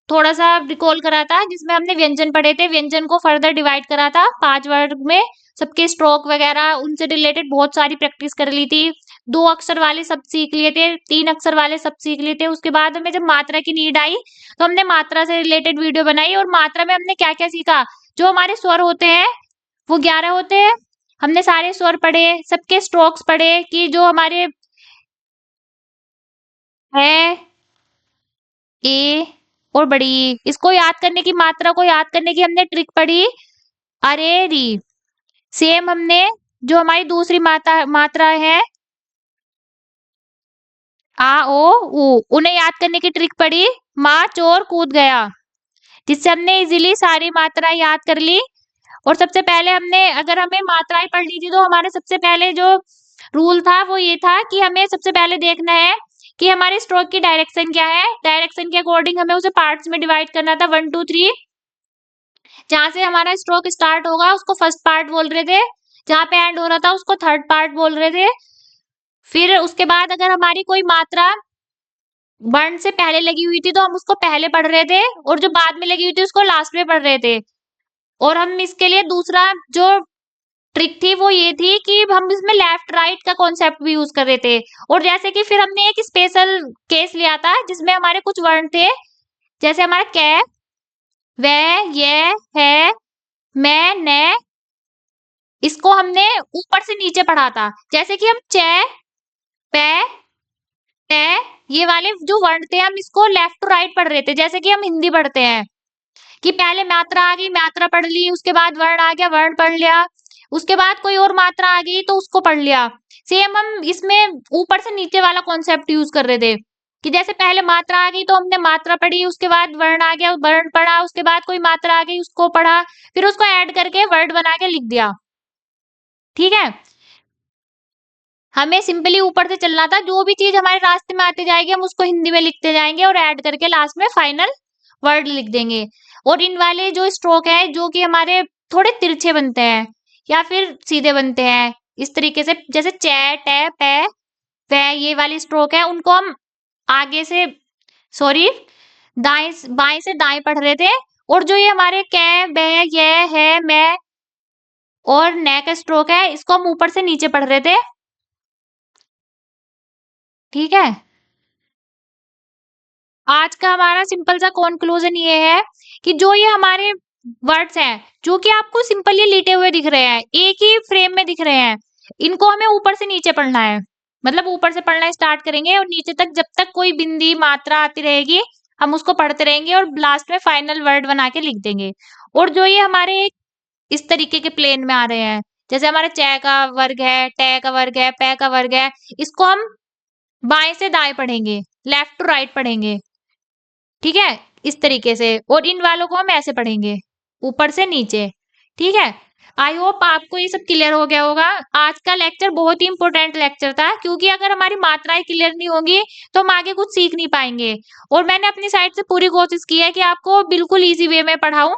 थोड़ा सा रिकॉल करा था, जिसमें हमने व्यंजन पढ़े थे। व्यंजन को फर्दर डिवाइड करा था 5 वर्ग में, सबके स्ट्रोक वगैरह उनसे रिलेटेड बहुत सारी प्रैक्टिस कर ली थी। 2 अक्षर वाले शब्द सीख लिए थे, 3 अक्षर वाले शब्द सीख लिए थे। उसके बाद हमें जब मात्रा की नीड आई तो हमने मात्रा से रिलेटेड वीडियो बनाई, और मात्रा में हमने क्या क्या सीखा। जो हमारे स्वर होते हैं वो 11 होते हैं, हमने सारे स्वर पढ़े, सबके स्ट्रोक्स पढ़े कि जो हमारे है, ए और बड़ी ई। इसको याद करने की, मात्रा को याद करने की हमने ट्रिक पढ़ी, अरे री। सेम हमने जो हमारी दूसरी मात्रा है आ ओ ऊ, उन्हें याद करने की ट्रिक पढ़ी, माँ चोर कूद गया, जिससे हमने इजीली सारी मात्रा याद कर ली। और सबसे पहले हमने, अगर हमें मात्राएं पढ़नी थी तो हमारे सबसे पहले जो रूल था वो ये था कि हमें सबसे पहले देखना है कि हमारे स्ट्रोक की डायरेक्शन क्या है। डायरेक्शन के अकॉर्डिंग हमें उसे पार्ट्स में डिवाइड करना था, 1 2 3। जहां से हमारा स्ट्रोक स्टार्ट होगा उसको फर्स्ट पार्ट बोल रहे थे, जहां पे एंड हो रहा था उसको थर्ड पार्ट बोल रहे थे। फिर उसके बाद अगर हमारी कोई मात्रा वर्ण से पहले लगी हुई थी तो हम उसको पहले पढ़ रहे थे, और जो बाद में लगी हुई थी उसको लास्ट में पढ़ रहे थे। और हम इसके लिए दूसरा जो ट्रिक थी वो ये थी कि हम इसमें लेफ्ट राइट का कॉन्सेप्ट भी यूज कर रहे थे। और जैसे कि फिर हमने एक स्पेशल केस लिया था जिसमें हमारे कुछ वर्ण थे, जैसे हमारा कै, वह, ये, है, मैं, ने, इसको हमने ऊपर से नीचे पढ़ा था। जैसे कि हम चे, पे, टे, ये वाले जो वर्ण थे हम इसको लेफ्ट टू राइट पढ़ रहे थे, जैसे कि हम हिंदी पढ़ते हैं कि पहले मात्रा आ गई, मात्रा पढ़ ली, उसके बाद वर्ण आ गया, वर्ण पढ़ लिया, उसके बाद कोई और मात्रा आ गई तो उसको पढ़ लिया। सेम हम इसमें ऊपर से नीचे वाला कॉन्सेप्ट यूज कर रहे थे कि जैसे पहले मात्रा आ गई तो हमने मात्रा पढ़ी, उसके बाद वर्ण आ गया, वर्ण पढ़ा, उसके बाद कोई मात्रा आ गई उसको पढ़ा, फिर उसको ऐड करके वर्ड बना के लिख दिया। ठीक है, हमें सिंपली ऊपर से चलना था, जो भी चीज हमारे रास्ते में आते जाएगी हम उसको हिंदी में लिखते जाएंगे और ऐड करके लास्ट में फाइनल वर्ड लिख देंगे। और इन वाले जो स्ट्रोक है जो कि हमारे थोड़े तिरछे बनते हैं या फिर सीधे बनते हैं इस तरीके से, जैसे चे, टे, पे, वे, ये वाली स्ट्रोक है, उनको हम आगे से सॉरी दाएं बाएं से दाएं पढ़ रहे थे। और जो ये हमारे कै, बे, ये, है, मैं और ने का स्ट्रोक है, इसको हम ऊपर से नीचे पढ़ रहे थे। ठीक है, आज का हमारा सिंपल सा कंक्लूजन ये है कि जो ये हमारे वर्ड्स हैं जो कि आपको सिंपली लिखे हुए दिख रहे हैं, एक ही फ्रेम में दिख रहे हैं, इनको हमें ऊपर से नीचे पढ़ना है। मतलब ऊपर से पढ़ना स्टार्ट करेंगे और नीचे तक जब तक कोई बिंदी मात्रा आती रहेगी हम उसको पढ़ते रहेंगे और लास्ट में फाइनल वर्ड बना के लिख देंगे। और जो ये हमारे इस तरीके के प्लेन में आ रहे हैं, जैसे हमारे चे का वर्ग है, टे का वर्ग है, पे का वर्ग है, इसको हम बाएं से दाएं पढ़ेंगे, लेफ्ट टू राइट पढ़ेंगे। ठीक है, इस तरीके से। और इन वालों को हम ऐसे पढ़ेंगे, ऊपर से नीचे। ठीक है, आई होप आपको ये सब क्लियर हो गया होगा। आज का लेक्चर बहुत ही इंपॉर्टेंट लेक्चर था, क्योंकि अगर हमारी मात्राएं क्लियर नहीं होंगी तो हम आगे कुछ सीख नहीं पाएंगे। और मैंने अपनी साइड से पूरी कोशिश की है कि आपको बिल्कुल इजी वे में पढ़ाऊं।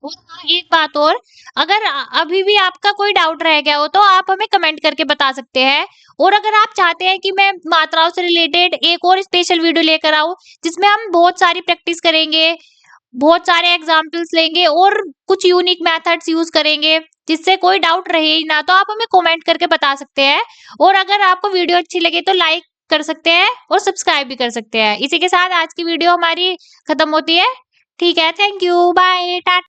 और हाँ, एक बात और, अगर अभी भी आपका कोई डाउट रह गया हो तो आप हमें कमेंट करके बता सकते हैं। और अगर आप चाहते हैं कि मैं मात्राओं से रिलेटेड एक और स्पेशल वीडियो लेकर आऊं जिसमें हम बहुत सारी प्रैक्टिस करेंगे, बहुत सारे एग्जाम्पल्स लेंगे और कुछ यूनिक मेथड्स यूज करेंगे जिससे कोई डाउट रहे ही ना, तो आप हमें कमेंट करके बता सकते हैं। और अगर आपको वीडियो अच्छी लगे तो लाइक कर सकते हैं और सब्सक्राइब भी कर सकते हैं। इसी के साथ आज की वीडियो हमारी खत्म होती है। ठीक है, थैंक यू, बाय, टाटा।